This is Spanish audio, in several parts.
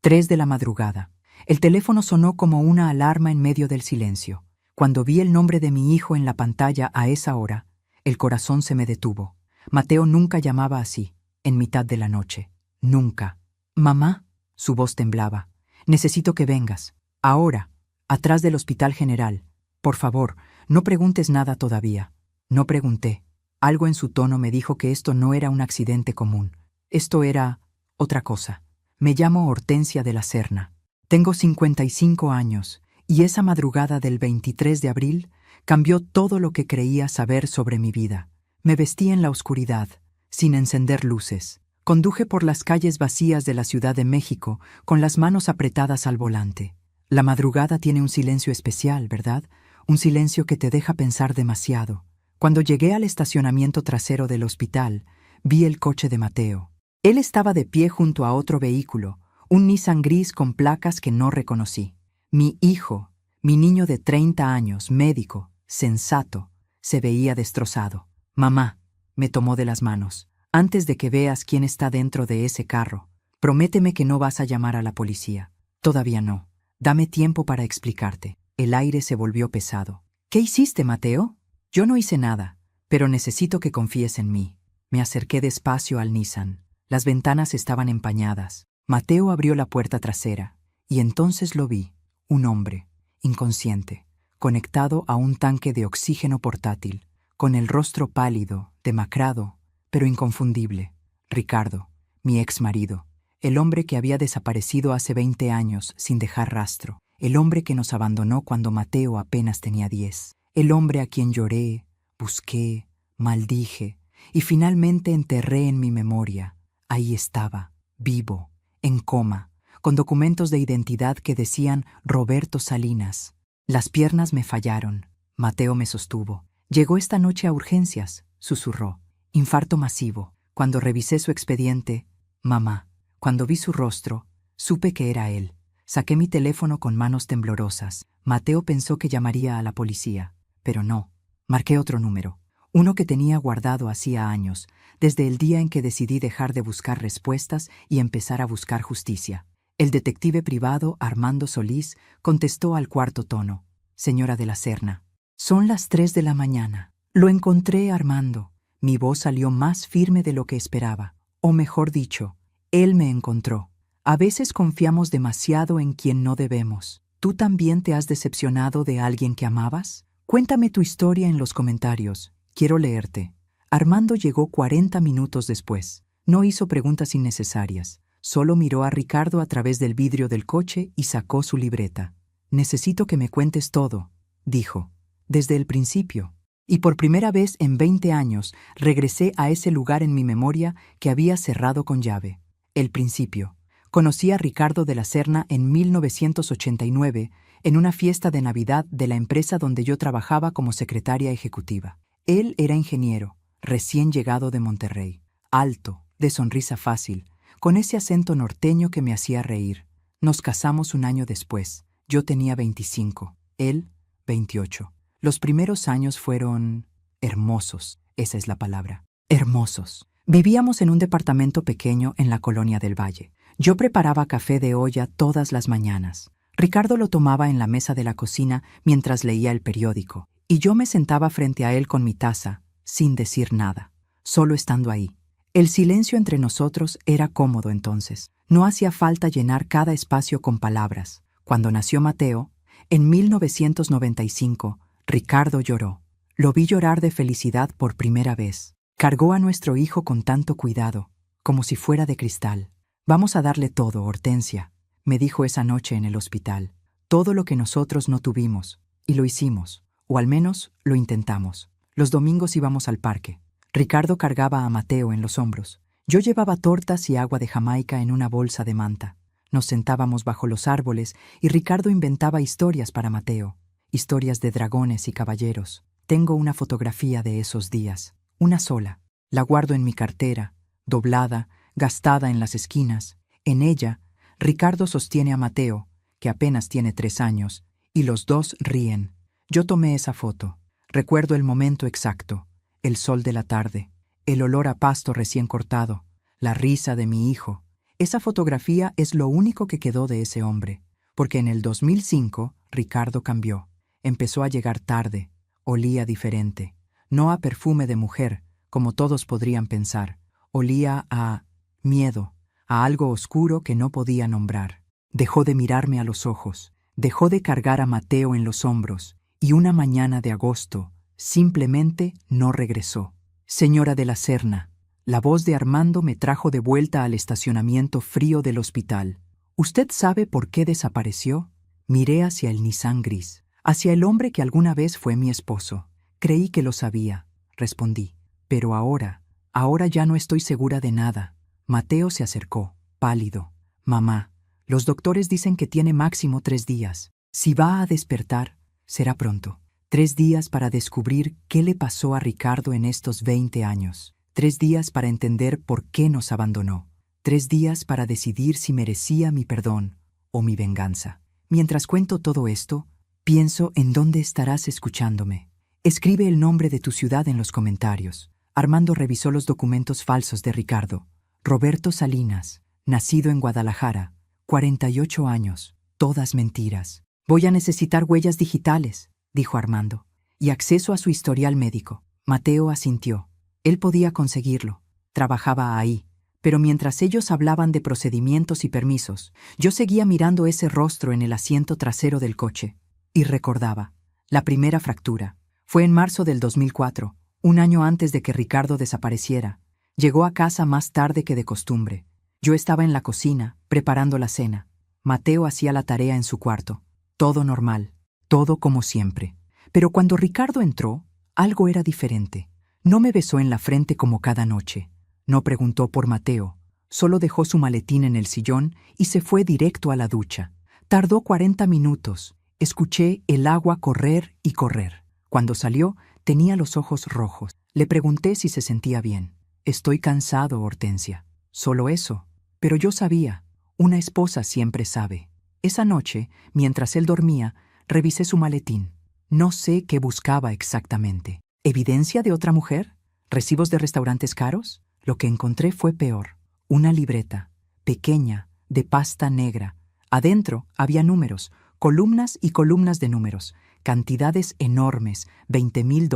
3 de la madrugada. El teléfono sonó como una alarma en medio del silencio. Cuando vi el nombre de mi hijo en la pantalla a esa hora, el corazón se me detuvo. Mateo nunca llamaba así, en mitad de la noche. Nunca. «Mamá», su voz temblaba. «Necesito que vengas. Ahora, atrás del Hospital General. Por favor, no preguntes nada todavía». No pregunté. Algo en su tono me dijo que esto no era un accidente común. Esto era otra cosa. Me llamo Hortensia de la Serna. Tengo 55 años, y esa madrugada del 23 de abril cambió todo lo que creía saber sobre mi vida. Me vestí en la oscuridad, sin encender luces. Conduje por las calles vacías de la Ciudad de México, con las manos apretadas al volante. La madrugada tiene un silencio especial, ¿verdad? Un silencio que te deja pensar demasiado. Cuando llegué al estacionamiento trasero del hospital, vi el coche de Mateo. Él estaba de pie junto a otro vehículo, un Nissan gris con placas que no reconocí. Mi hijo, mi niño de 30 años, médico, sensato, se veía destrozado. «Mamá», me tomó de las manos, «antes de que veas quién está dentro de ese carro, prométeme que no vas a llamar a la policía». «Todavía no. Dame tiempo para explicarte». El aire se volvió pesado. «¿Qué hiciste, Mateo?» «Yo no hice nada, pero necesito que confíes en mí». Me acerqué despacio al Nissan. Las ventanas estaban empañadas. Mateo abrió la puerta trasera, y entonces lo vi, un hombre, inconsciente, conectado a un tanque de oxígeno portátil, con el rostro pálido, demacrado, pero inconfundible. Ricardo, mi ex marido, el hombre que había desaparecido hace 20 años sin dejar rastro, el hombre que nos abandonó cuando Mateo apenas tenía 10, el hombre a quien lloré, busqué, maldije, y finalmente enterré en mi memoria. Ahí estaba, vivo, en coma, con documentos de identidad que decían Roberto Salinas. Las piernas me fallaron. Mateo me sostuvo. «Llegó esta noche a urgencias», susurró. «Infarto masivo». Cuando revisé su expediente, mamá, cuando vi su rostro, supe que era él. Saqué mi teléfono con manos temblorosas. Mateo pensó que llamaría a la policía, pero no. Marqué otro número, uno que tenía guardado hacía años, desde el día en que decidí dejar de buscar respuestas y empezar a buscar justicia. El detective privado Armando Solís contestó al cuarto tono. «Señora de la Serna, son las 3 de la mañana. Lo encontré, Armando». Mi voz salió más firme de lo que esperaba, o mejor dicho, él me encontró. A veces confiamos demasiado en quien no debemos. ¿Tú también te has decepcionado de alguien que amabas? Cuéntame tu historia en los comentarios. Quiero leerte. Armando llegó 40 minutos después. No hizo preguntas innecesarias. Solo miró a Ricardo a través del vidrio del coche y sacó su libreta. «Necesito que me cuentes todo», dijo. «Desde el principio». Y por primera vez en 20 años regresé a ese lugar en mi memoria que había cerrado con llave. El principio. Conocí a Ricardo de la Serna en 1989 en una fiesta de Navidad de la empresa donde yo trabajaba como secretaria ejecutiva. Él era ingeniero, recién llegado de Monterrey, alto, de sonrisa fácil, con ese acento norteño que me hacía reír. Nos casamos un año después. Yo tenía 25, él 28. Los primeros años fueron hermosos, esa es la palabra, hermosos. Vivíamos en un departamento pequeño en la Colonia del Valle. Yo preparaba café de olla todas las mañanas. Ricardo lo tomaba en la mesa de la cocina mientras leía el periódico, y yo me sentaba frente a él con mi taza, sin decir nada, solo estando ahí. El silencio entre nosotros era cómodo entonces. No hacía falta llenar cada espacio con palabras. Cuando nació Mateo, en 1995, Ricardo lloró. Lo vi llorar de felicidad por primera vez. Cargó a nuestro hijo con tanto cuidado, como si fuera de cristal. «Vamos a darle todo, Hortensia», me dijo esa noche en el hospital. «Todo lo que nosotros no tuvimos». Y lo hicimos, o al menos lo intentamos. Los domingos íbamos al parque. Ricardo cargaba a Mateo en los hombros. Yo llevaba tortas y agua de Jamaica en una bolsa de manta. Nos sentábamos bajo los árboles y Ricardo inventaba historias para Mateo. Historias de dragones y caballeros. Tengo una fotografía de esos días, una sola. La guardo en mi cartera, doblada, gastada en las esquinas. En ella, Ricardo sostiene a Mateo, que apenas tiene 3 años, y los dos ríen. Yo tomé esa foto. Recuerdo el momento exacto, el sol de la tarde, el olor a pasto recién cortado, la risa de mi hijo, Esa fotografía es lo único que quedó de ese hombre, porque en el 2005 Ricardo cambió. Empezó a llegar tarde, olía diferente, no a perfume de mujer, como todos podrían pensar, olía a miedo, a algo oscuro que no podía nombrar. Dejó de mirarme a los ojos, dejó de cargar a Mateo en los hombros, y una mañana de agosto simplemente no regresó. Señora de la Serna, la voz de Armando me trajo de vuelta al estacionamiento frío del hospital. ¿Usted sabe por qué desapareció? Miré hacia el Nissan gris, hacia el hombre que alguna vez fue mi esposo. Creí que lo sabía, respondí. Pero ahora ya no estoy segura de nada. Mateo se acercó, pálido. Mamá, los doctores dicen que tiene máximo 3 días. Si va a despertar, será pronto. 3 días para descubrir qué le pasó a Ricardo en estos 20 años. 3 días para entender por qué nos abandonó. 3 días para decidir si merecía mi perdón o mi venganza. Mientras cuento todo esto, pienso en dónde estarás escuchándome. Escribe el nombre de tu ciudad en los comentarios. Armando revisó los documentos falsos de Ricardo. Roberto Salinas, nacido en Guadalajara, 48 años, todas mentiras. Voy a necesitar huellas digitales, dijo Armando, y acceso a su historial médico. Mateo asintió. Él podía conseguirlo. Trabajaba ahí. Pero mientras ellos hablaban de procedimientos y permisos, yo seguía mirando ese rostro en el asiento trasero del coche. Y recordaba. La primera fractura. Fue en marzo del 2004, un año antes de que Ricardo desapareciera. Llegó a casa más tarde que de costumbre. Yo estaba en la cocina, preparando la cena. Mateo hacía la tarea en su cuarto. Todo normal. Todo como siempre. Pero cuando Ricardo entró, algo era diferente. No me besó en la frente como cada noche. No preguntó por Mateo. Solo dejó su maletín en el sillón y se fue directo a la ducha. Tardó 40 minutos. Escuché el agua correr y correr. Cuando salió, tenía los ojos rojos. Le pregunté si se sentía bien. Estoy cansado, Hortensia. Solo eso. Pero yo sabía. Una esposa siempre sabe. Esa noche, mientras él dormía, revisé su maletín. No sé qué buscaba exactamente. ¿Evidencia de otra mujer? ¿Recibos de restaurantes caros? Lo que encontré fue peor. Una libreta, pequeña, de pasta negra. Adentro había números, columnas y columnas de números, cantidades enormes, $20,000,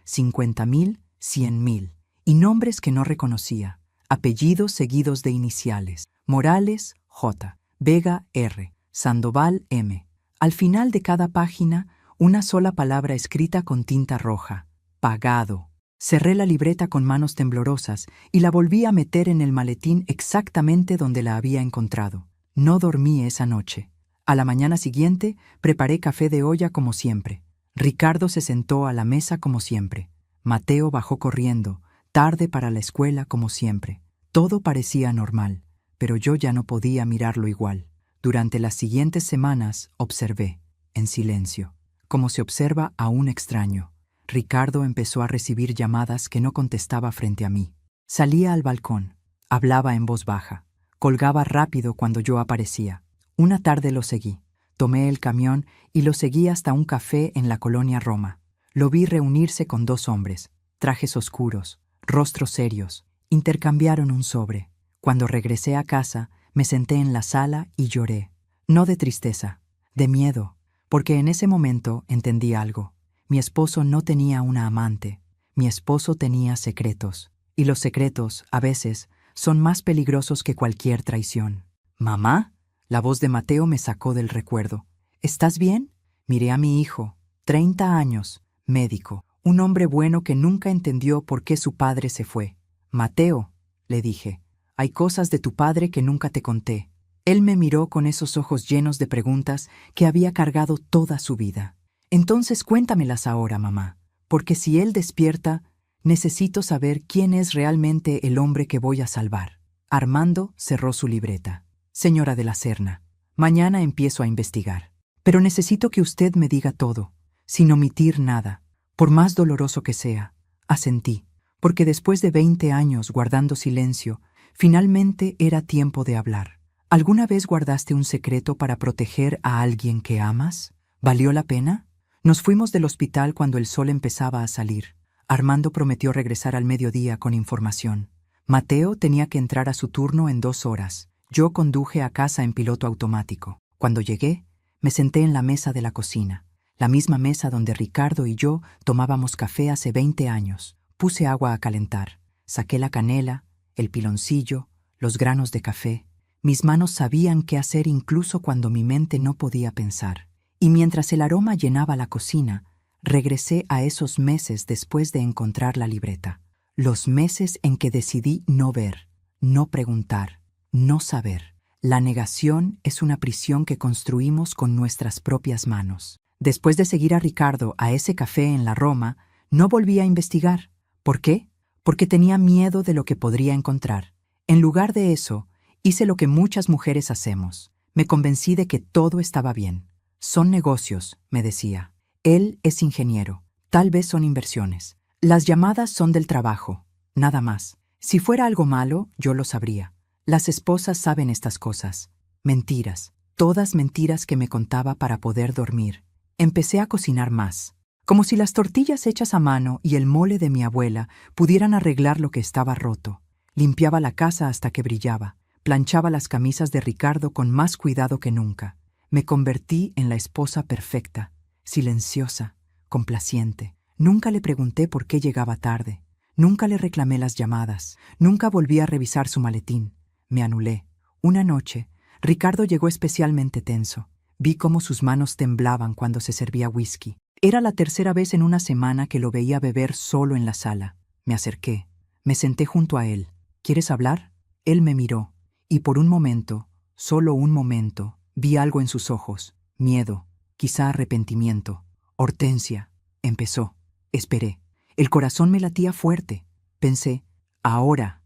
$50,000, $100,000, y nombres que no reconocía, apellidos seguidos de iniciales, Morales, J, Vega, R, Sandoval, M. Al final de cada página, una sola palabra escrita con tinta roja, pagado. Cerré la libreta con manos temblorosas y la volví a meter en el maletín exactamente donde la había encontrado. No dormí esa noche. A la mañana siguiente, preparé café de olla como siempre. Ricardo se sentó a la mesa como siempre. Mateo bajó corriendo, tarde para la escuela como siempre. Todo parecía normal, pero yo ya no podía mirarlo igual. Durante las siguientes semanas observé, en silencio, como se observa a un extraño. Ricardo empezó a recibir llamadas que no contestaba frente a mí. Salía al balcón, hablaba en voz baja, colgaba rápido cuando yo aparecía. Una tarde lo seguí. Tomé el camión y lo seguí hasta un café en la colonia Roma. Lo vi reunirse con 2 hombres, trajes oscuros, rostros serios. Intercambiaron un sobre. Cuando regresé a casa, me senté en la sala y lloré. No de tristeza, de miedo, porque en ese momento entendí algo. Mi esposo no tenía una amante. Mi esposo tenía secretos. Y los secretos, a veces, son más peligrosos que cualquier traición. ¿Mamá? La voz de Mateo me sacó del recuerdo. ¿Estás bien? Miré a mi hijo, 30 años, médico, un hombre bueno que nunca entendió por qué su padre se fue. Mateo, le dije, hay cosas de tu padre que nunca te conté. Él me miró con esos ojos llenos de preguntas que había cargado toda su vida. Entonces cuéntamelas ahora, mamá, porque si él despierta, necesito saber quién es realmente el hombre que voy a salvar. Armando cerró su libreta. Señora de la Serna, mañana empiezo a investigar. Pero necesito que usted me diga todo, sin omitir nada, por más doloroso que sea. Asentí, porque después de 20 años guardando silencio, finalmente era tiempo de hablar. ¿Alguna vez guardaste un secreto para proteger a alguien que amas? ¿Valió la pena? Nos fuimos del hospital cuando el sol empezaba a salir. Armando prometió regresar al mediodía con información. Mateo tenía que entrar a su turno en 2 horas. Yo conduje a casa en piloto automático. Cuando llegué, me senté en la mesa de la cocina, la misma mesa donde Ricardo y yo tomábamos café hace 20 años. Puse agua a calentar, saqué la canela, el piloncillo, los granos de café. Mis manos sabían qué hacer incluso cuando mi mente no podía pensar. Y mientras el aroma llenaba la cocina, regresé a esos meses después de encontrar la libreta. Los meses en que decidí no ver, no preguntar, no saber. La negación es una prisión que construimos con nuestras propias manos. Después de seguir a Ricardo a ese café en la Roma, no volví a investigar. ¿Por qué? Porque tenía miedo de lo que podría encontrar. En lugar de eso, hice lo que muchas mujeres hacemos. Me convencí de que todo estaba bien. Son negocios, me decía. Él es ingeniero. Tal vez son inversiones. Las llamadas son del trabajo. Nada más. Si fuera algo malo, yo lo sabría. Las esposas saben estas cosas. Mentiras. Todas mentiras que me contaba para poder dormir. Empecé a cocinar más. Como si las tortillas hechas a mano y el mole de mi abuela pudieran arreglar lo que estaba roto. Limpiaba la casa hasta que brillaba. Planchaba las camisas de Ricardo con más cuidado que nunca. Me convertí en la esposa perfecta, silenciosa, complaciente. Nunca le pregunté por qué llegaba tarde. Nunca le reclamé las llamadas. Nunca volví a revisar su maletín. Me anulé. Una noche, Ricardo llegó especialmente tenso. Vi cómo sus manos temblaban cuando se servía whisky. Era la tercera vez en una semana que lo veía beber solo en la sala. Me acerqué. Me senté junto a él. ¿Quieres hablar? Él me miró. Y por un momento, solo un momento, vi algo en sus ojos. Miedo, quizá arrepentimiento. Hortensia, empezó. Esperé. El corazón me latía fuerte. Pensé, ahora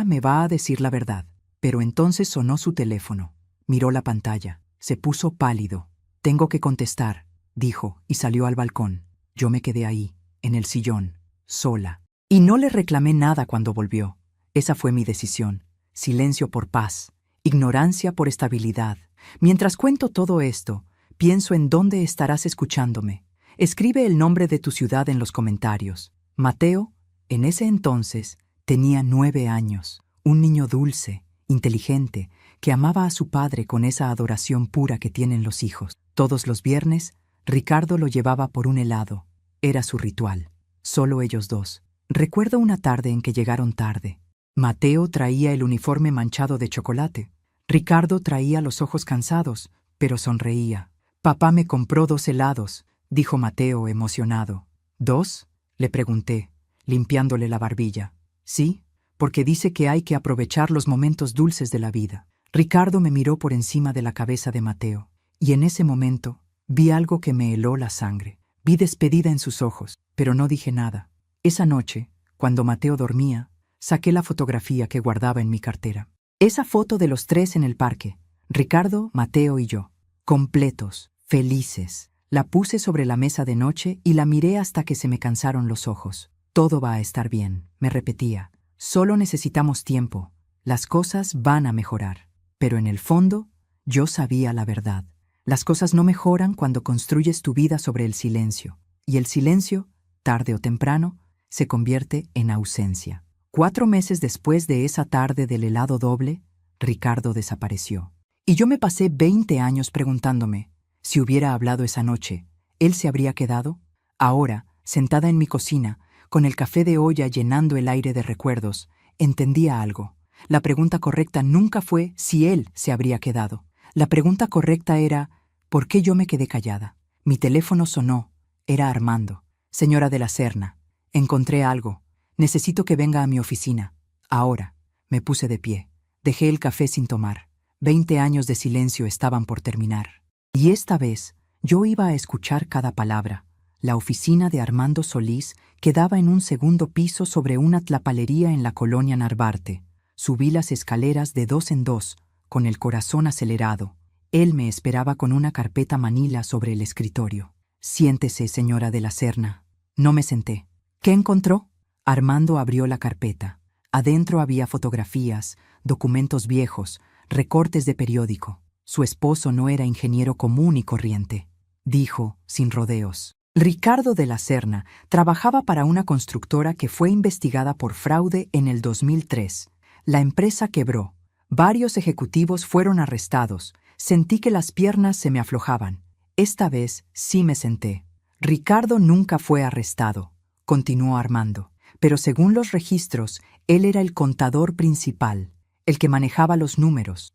me va a decir la verdad. Pero entonces sonó su teléfono. Miró la pantalla. Se puso pálido. Tengo que contestar, dijo, y salió al balcón. Yo me quedé ahí, en el sillón, sola. Y no le reclamé nada cuando volvió. Esa fue mi decisión. Silencio por paz, ignorancia por estabilidad. Mientras cuento todo esto, pienso en dónde estarás escuchándome. Escribe el nombre de tu ciudad en los comentarios. Mateo, en ese entonces, tenía 9 años. Un niño dulce, inteligente, que amaba a su padre con esa adoración pura que tienen los hijos. Todos los viernes, Ricardo lo llevaba por un helado. Era su ritual. Solo ellos dos. Recuerdo una tarde en que llegaron tarde. Mateo traía el uniforme manchado de chocolate. Ricardo traía los ojos cansados, pero sonreía. Papá me compró 2 helados, dijo Mateo emocionado. ¿2? Le pregunté, limpiándole la barbilla. Sí, porque dice que hay que aprovechar los momentos dulces de la vida. Ricardo me miró por encima de la cabeza de Mateo, y en ese momento vi algo que me heló la sangre. Vi despedida en sus ojos, pero no dije nada. Esa noche, cuando Mateo dormía, saqué la fotografía que guardaba en mi cartera. Esa foto de los 3 en el parque, Ricardo, Mateo y yo, completos, felices. La puse sobre la mesa de noche y la miré hasta que se me cansaron los ojos. Todo va a estar bien, me repetía. Solo necesitamos tiempo. Las cosas van a mejorar. Pero en el fondo, yo sabía la verdad. Las cosas no mejoran cuando construyes tu vida sobre el silencio. Y el silencio, tarde o temprano, se convierte en ausencia. 4 meses después de esa tarde del helado doble, Ricardo desapareció. Y yo me pasé 20 años preguntándome, si hubiera hablado esa noche, ¿él se habría quedado? Ahora, sentada en mi cocina, con el café de olla llenando el aire de recuerdos, entendía algo. La pregunta correcta nunca fue si él se habría quedado. La pregunta correcta era, ¿por qué yo me quedé callada? Mi teléfono sonó. Era Armando. Señora de la Serna, encontré algo. Necesito que venga a mi oficina. Ahora. Me puse de pie. Dejé el café sin tomar. 20 años de silencio estaban por terminar. Y esta vez, yo iba a escuchar cada palabra. La oficina de Armando Solís quedaba en un segundo piso sobre una tlapalería en la colonia Narvarte. Subí las escaleras de 2 en 2, con el corazón acelerado. Él me esperaba con una carpeta manila sobre el escritorio. Siéntese, señora de la Serna. No me senté. ¿Qué encontró? Armando abrió la carpeta. Adentro había fotografías, documentos viejos, recortes de periódico. Su esposo no era ingeniero común y corriente. Dijo, sin rodeos. Ricardo de la Serna trabajaba para una constructora que fue investigada por fraude en el 2003. La empresa quebró. Varios ejecutivos fueron arrestados. Sentí que las piernas se me aflojaban. Esta vez sí me senté. Ricardo nunca fue arrestado, continuó Armando, pero según los registros, él era el contador principal, el que manejaba los números,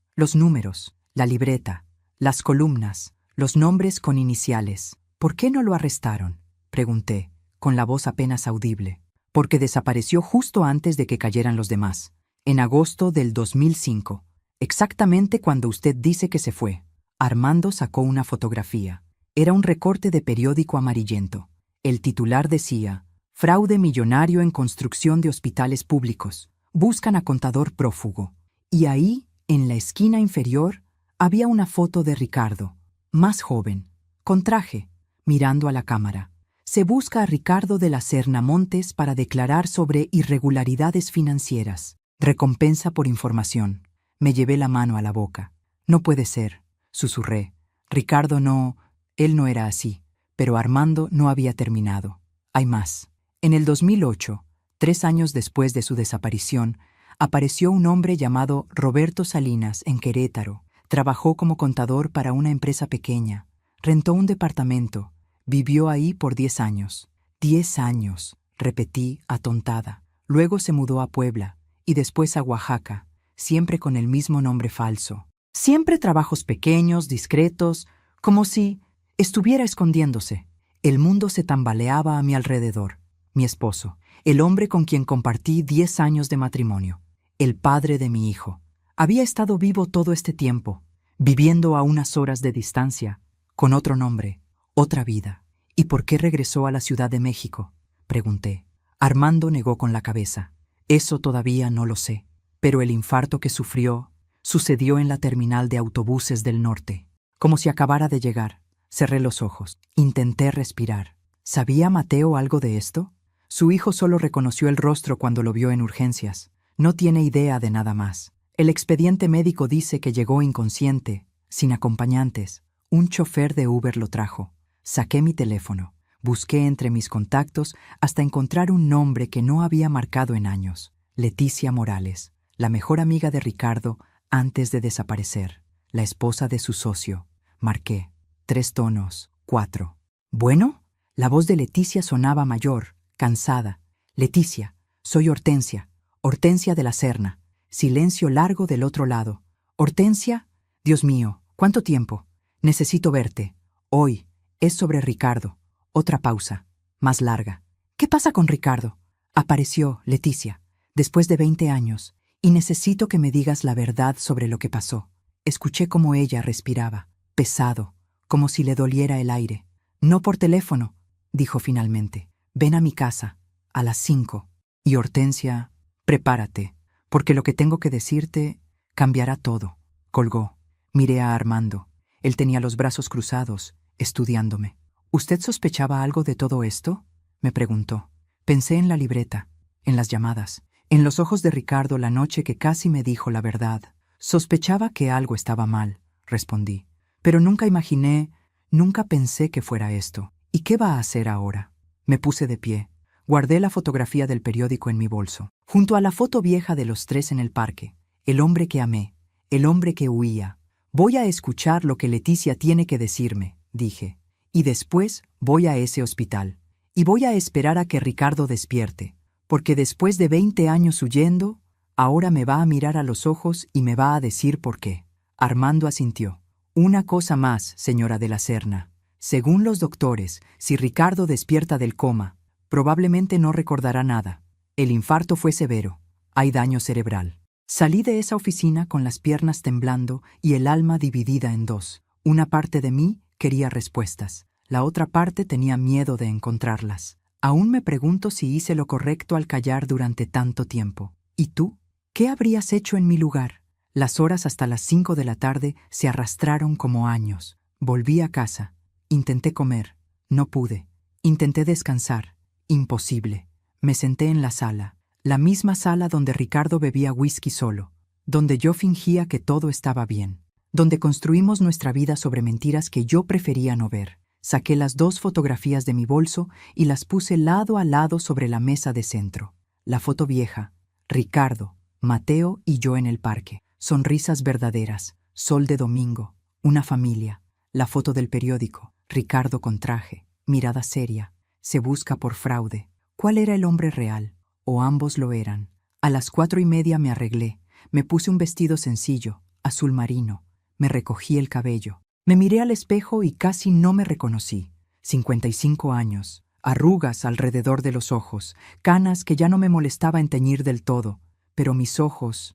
la libreta, las columnas, los nombres con iniciales. ¿Por qué no lo arrestaron?, pregunté, con la voz apenas audible. Porque desapareció justo antes de que cayeran los demás, en agosto del 2005, exactamente cuando usted dice que se fue. Armando sacó una fotografía. Era un recorte de periódico amarillento. El titular decía: fraude millonario en construcción de hospitales públicos. Buscan a contador prófugo. Y ahí, en la esquina inferior, había una foto de Ricardo, más joven, con traje, mirando a la cámara. Se busca a Ricardo de la Serna Montes para declarar sobre irregularidades financieras. Recompensa por información. Me llevé la mano a la boca. No puede ser, susurré. Ricardo no... Él no era así. Pero Armando no había terminado. Hay más. En el 2008, 3 años después de su desaparición, apareció un hombre llamado Roberto Salinas en Querétaro. Trabajó como contador para una empresa pequeña. Rentó un departamento. Vivió ahí por 10 años. 10 años, repetí, atontada. Luego se mudó a Puebla y después a Oaxaca, siempre con el mismo nombre falso. Siempre trabajos pequeños, discretos, como si estuviera escondiéndose. El mundo se tambaleaba a mi alrededor. Mi esposo, el hombre con quien compartí 10 años de matrimonio, el padre de mi hijo, había estado vivo todo este tiempo, viviendo a unas horas de distancia, con otro nombre, otra vida. ¿Y por qué regresó a la Ciudad de México?, pregunté. Armando negó con la cabeza. Eso todavía no lo sé, pero el infarto que sufrió sucedió en la terminal de autobuses del norte. Como si acabara de llegar. Cerré los ojos. Intenté respirar. ¿Sabía Mateo algo de esto? Su hijo solo reconoció el rostro cuando lo vio en urgencias. No tiene idea de nada más. El expediente médico dice que llegó inconsciente, sin acompañantes. Un chofer de Uber lo trajo. Saqué mi teléfono. Busqué entre mis contactos hasta encontrar un nombre que no había marcado en años. Leticia Morales, la mejor amiga de Ricardo antes de desaparecer. La esposa de su socio. Marqué. 3 tonos. 4. ¿Bueno? La voz de Leticia sonaba mayor, cansada. Leticia, soy Hortensia. Hortensia de la Serna. Silencio largo del otro lado. Hortensia, Dios mío, ¿cuánto tiempo? Necesito verte. Hoy. Es sobre Ricardo. Otra pausa, más larga. ¿Qué pasa con Ricardo? Apareció, Leticia, después de 20 años, y necesito que me digas la verdad sobre lo que pasó. Escuché cómo ella respiraba, pesado, como si le doliera el aire. No por teléfono, dijo finalmente. Ven a mi casa, a las 5. Y Hortensia, prepárate, porque lo que tengo que decirte cambiará todo. Colgó. Miré a Armando. Él tenía los brazos cruzados, estudiándome. ¿Usted sospechaba algo de todo esto?, me preguntó. Pensé en la libreta, en las llamadas, en los ojos de Ricardo la noche que casi me dijo la verdad. Sospechaba que algo estaba mal, respondí. Pero nunca pensé que fuera esto. ¿Y qué va a hacer ahora? Me puse de pie. Guardé la fotografía del periódico en mi bolso, junto a la foto vieja de los 3 en el parque. El hombre que amé, el hombre que huía. Voy a escuchar lo que Leticia tiene que decirme, dije. Y después voy a ese hospital. Y voy a esperar a que Ricardo despierte, porque después de 20 años huyendo, ahora me va a mirar a los ojos y me va a decir por qué. Armando asintió. Una cosa más, señora de la Serna. Según los doctores, si Ricardo despierta del coma, probablemente no recordará nada. El infarto fue severo. Hay daño cerebral. Salí de esa oficina con las piernas temblando y el alma dividida en 2. Una parte de mí quería respuestas. La otra parte tenía miedo de encontrarlas. Aún me pregunto si hice lo correcto al callar durante tanto tiempo. ¿Y tú? ¿Qué habrías hecho en mi lugar? Las horas hasta las 5 de la tarde se arrastraron como años. Volví a casa. Intenté comer. No pude. Intenté descansar. Imposible. Me senté en la sala. La misma sala donde Ricardo bebía whisky solo. Donde yo fingía que todo estaba bien. Donde construimos nuestra vida sobre mentiras que yo prefería no ver. Saqué las 2 fotografías de mi bolso y las puse lado a lado sobre la mesa de centro. La foto vieja, Ricardo, Mateo y yo en el parque. sonrisas verdaderas, sol de domingo, una familia, la foto del periódico, Ricardo con traje, mirada seria, se busca por fraude. ¿Cuál era el hombre real? ¿O ambos lo eran? A las 4:30 me arreglé, me puse un vestido sencillo, azul marino, me recogí el cabello. Me miré al espejo y casi no me reconocí. 55 años, arrugas alrededor de los ojos, canas que ya no me molestaba en teñir del todo, pero mis ojos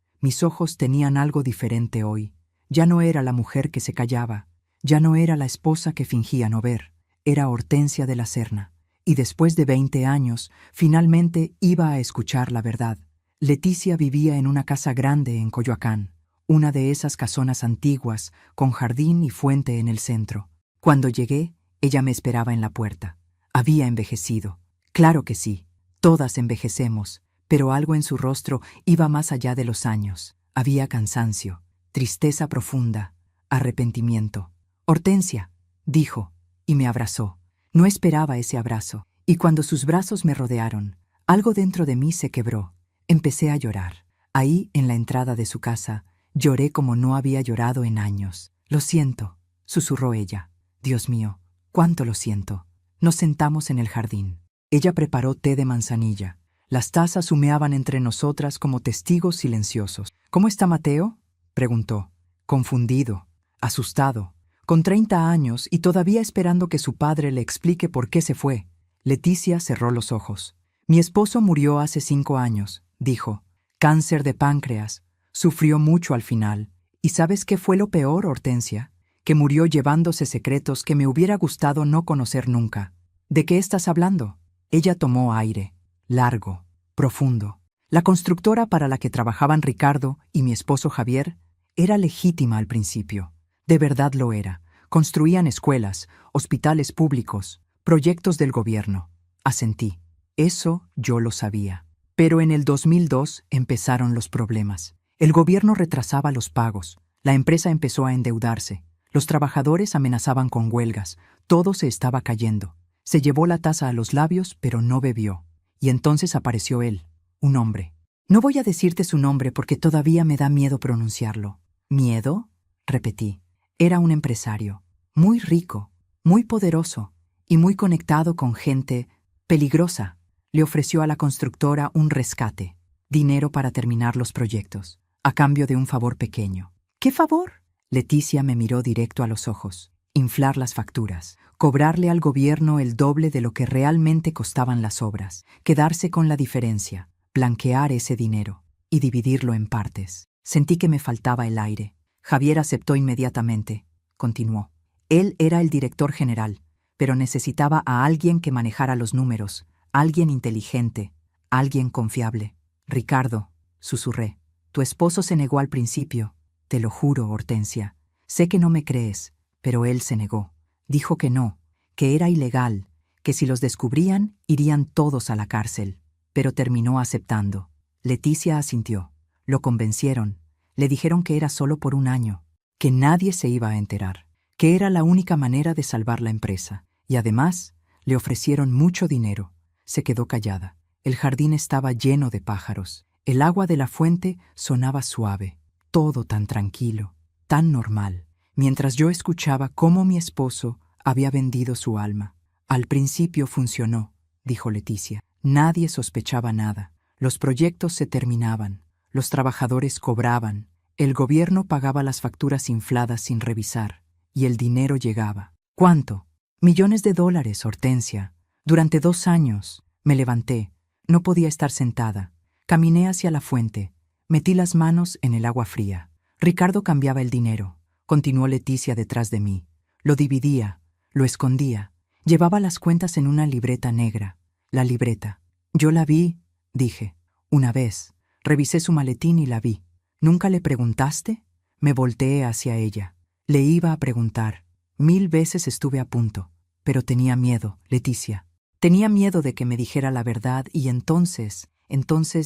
tenían algo diferente hoy. Ya no era la mujer que se callaba, ya no era la esposa que fingía no ver, era Hortensia de la Serna. Y después de 20 años, finalmente iba a escuchar la verdad. Leticia vivía en una casa grande en Coyoacán, una de esas casonas antiguas, con jardín y fuente en el centro. Cuando llegué, ella me esperaba en la puerta. Había envejecido. Claro que sí, todas envejecemos, pero algo en su rostro iba más allá de los años. Había cansancio, tristeza profunda, arrepentimiento. «Hortensia», dijo, y me abrazó. No esperaba ese abrazo, y cuando sus brazos me rodearon, algo dentro de mí se quebró. Empecé a llorar. Ahí, en la entrada de su casa, lloré como no había llorado en años. «Lo siento», susurró ella. «Dios mío, cuánto lo siento». Nos sentamos en el jardín. Ella preparó té de manzanilla. Las tazas humeaban entre nosotras como testigos silenciosos. «¿Cómo está Mateo?», preguntó, confundido, asustado, con 30 años y todavía esperando que su padre le explique por qué se fue. Leticia cerró los ojos. «Mi esposo murió hace 5 años», dijo. «Cáncer de páncreas. Sufrió mucho al final. ¿Y sabes qué fue lo peor, Hortensia? Que murió llevándose secretos que me hubiera gustado no conocer nunca». «¿De qué estás hablando?». Ella tomó aire, largo, profundo. La constructora para la que trabajaban Ricardo y mi esposo Javier era legítima al principio. De verdad lo era. Construían escuelas, hospitales públicos, proyectos del gobierno. Asentí. Eso yo lo sabía. Pero en el 2002 empezaron los problemas. El gobierno retrasaba los pagos. La empresa empezó a endeudarse. Los trabajadores amenazaban con huelgas. Todo se estaba cayendo. Se llevó la taza a los labios, pero no bebió. Y entonces apareció él, un hombre. No voy a decirte su nombre porque todavía me da miedo pronunciarlo. ¿Miedo?, repetí. Era un empresario, muy rico, muy poderoso y muy conectado con gente peligrosa. Le ofreció a la constructora un rescate, dinero para terminar los proyectos, a cambio de un favor pequeño. ¿Qué favor? Leticia me miró directo a los ojos. Inflar las facturas, cobrarle al gobierno el doble de lo que realmente costaban las obras, quedarse con la diferencia, blanquear ese dinero y dividirlo en partes. Sentí que me faltaba el aire. Javier aceptó inmediatamente, continuó. Él era el director general, pero necesitaba a alguien que manejara los números, alguien inteligente, alguien confiable. «Ricardo», susurré, «tu esposo se negó al principio. Te lo juro, Hortensia. Sé que no me crees, pero él se negó. Dijo que no, que era ilegal, que si los descubrían, irían todos a la cárcel. Pero terminó aceptando». Leticia asintió. Lo convencieron. Le dijeron que era solo por un año, que nadie se iba a enterar, que era la única manera de salvar la empresa. Y además, le ofrecieron mucho dinero. Se quedó callada. El jardín estaba lleno de pájaros. El agua de la fuente sonaba suave. Todo tan tranquilo, tan normal, mientras yo escuchaba cómo mi esposo había vendido su alma. «Al principio funcionó», dijo Leticia. «Nadie sospechaba nada. Los proyectos se terminaban. Los trabajadores cobraban, el gobierno pagaba las facturas infladas sin revisar, y el dinero llegaba. ¿Cuánto? Millones de dólares, Hortensia. Durante 2 años. Me levanté. No podía estar sentada. Caminé hacia la fuente. Metí las manos en el agua fría. Ricardo cambiaba el dinero. Continuó Leticia detrás de mí. Lo dividía, lo escondía. Llevaba las cuentas en una libreta negra. La libreta. «Yo la vi», dije, «una vez». Revisé su maletín y la vi. «¿Nunca le preguntaste?». Me volteé hacia ella. Le iba a preguntar. 1000 veces estuve a punto. Pero tenía miedo, Leticia. Tenía miedo de que me dijera la verdad y entonces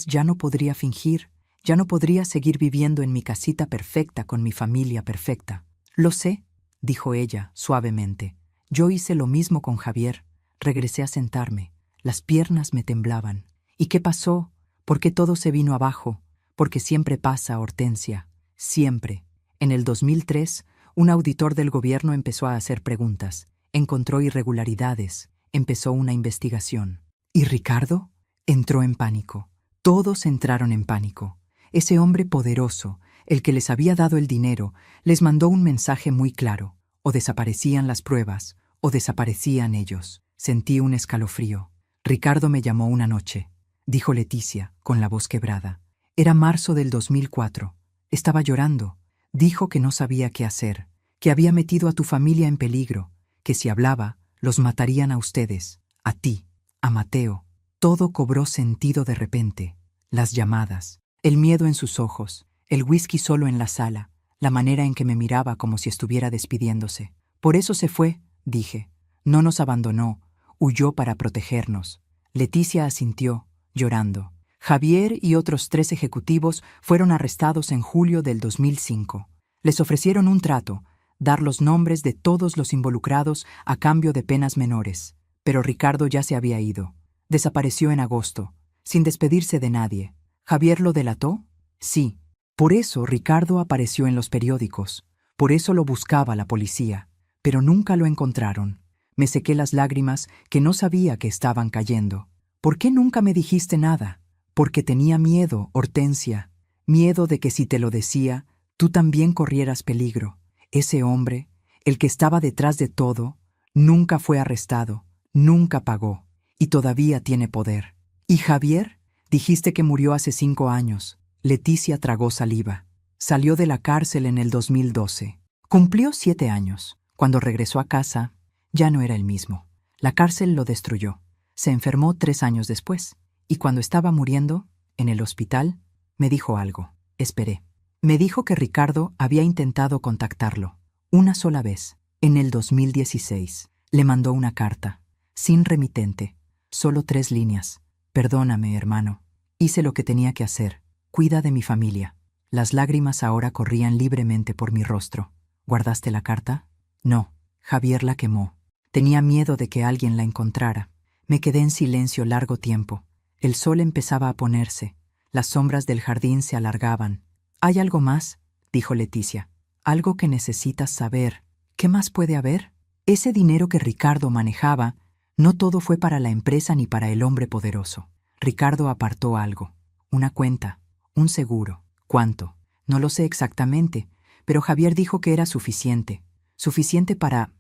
ya no podría fingir, ya no podría seguir viviendo en mi casita perfecta con mi familia perfecta. «Lo sé», dijo ella suavemente. «Yo hice lo mismo con Javier». Regresé a sentarme. Las piernas me temblaban. «¿Y qué pasó? ¿Por qué todo se vino abajo?». «Porque siempre pasa, Hortensia. Siempre. En el 2003, un auditor del gobierno empezó a hacer preguntas, encontró irregularidades, empezó una investigación. ¿Y Ricardo? Entró en pánico. Todos entraron en pánico. Ese hombre poderoso, el que les había dado el dinero, les mandó un mensaje muy claro. O desaparecían las pruebas, o desaparecían ellos. Sentí un escalofrío. Ricardo me llamó una noche, dijo Leticia, con la voz quebrada. Era marzo del 2004. Estaba llorando. Dijo que no sabía qué hacer, que había metido a tu familia en peligro, que si hablaba, los matarían a ustedes, a ti, a Mateo. Todo cobró sentido de repente. Las llamadas, el miedo en sus ojos, el whisky solo en la sala, la manera en que me miraba como si estuviera despidiéndose. Por eso se fue, dije. No nos abandonó, huyó para protegernos. Leticia asintió, llorando. Javier y otros 3 ejecutivos fueron arrestados en julio del 2005. Les ofrecieron un trato, dar los nombres de todos los involucrados a cambio de penas menores. Pero Ricardo ya se había ido. Desapareció en agosto, sin despedirse de nadie. ¿Javier lo delató? Sí. Por eso Ricardo apareció en los periódicos. Por eso lo buscaba la policía. Pero nunca lo encontraron. Me sequé las lágrimas que no sabía que estaban cayendo. ¿Por qué nunca me dijiste nada? Porque tenía miedo, Hortensia. Miedo de que si te lo decía, tú también corrieras peligro. Ese hombre, el que estaba detrás de todo, nunca fue arrestado, nunca pagó, y todavía tiene poder. ¿Y Javier? Dijiste que murió hace 5 años. Leticia tragó saliva. Salió de la cárcel en el 2012. Cumplió 7 años. Cuando regresó a casa, ya no era el mismo. La cárcel lo destruyó. Se enfermó 3 años después. Y cuando estaba muriendo, en el hospital, me dijo algo. Esperé. Me dijo que Ricardo había intentado contactarlo. Una sola vez, en el 2016. Le mandó una carta, sin remitente, solo 3 líneas. Perdóname, hermano. Hice lo que tenía que hacer. Cuida de mi familia. Las lágrimas ahora corrían libremente por mi rostro. ¿Guardaste la carta? No. Javier la quemó. Tenía miedo de que alguien la encontrara. Me quedé en silencio largo tiempo. El sol empezaba a ponerse. Las sombras del jardín se alargaban. «¿Hay algo más?», dijo Leticia. «Algo que necesitas saber». «¿Qué más puede haber?». Ese dinero que Ricardo manejaba, no todo fue para la empresa ni para el hombre poderoso. Ricardo apartó algo. Una cuenta, un seguro. ¿Cuánto? No lo sé exactamente, pero Javier dijo que era suficiente. Suficiente para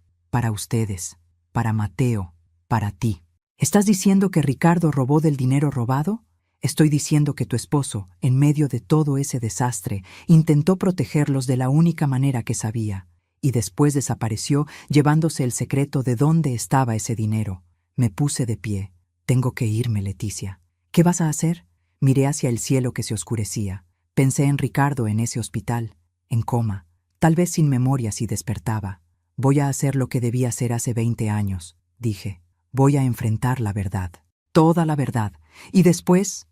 ustedes, para Mateo, para ti. ¿Estás diciendo que Ricardo robó del dinero robado? Estoy diciendo que tu esposo, en medio de todo ese desastre, intentó protegerlos de la única manera que sabía, y después desapareció llevándose el secreto de dónde estaba ese dinero. Me puse de pie. Tengo que irme, Leticia. ¿Qué vas a hacer? Miré hacia el cielo que se oscurecía. Pensé en Ricardo en ese hospital, en coma, tal vez sin memoria si despertaba. Voy a hacer lo que debía hacer hace 20 años, dije. Voy a enfrentar la verdad, toda la verdad, y después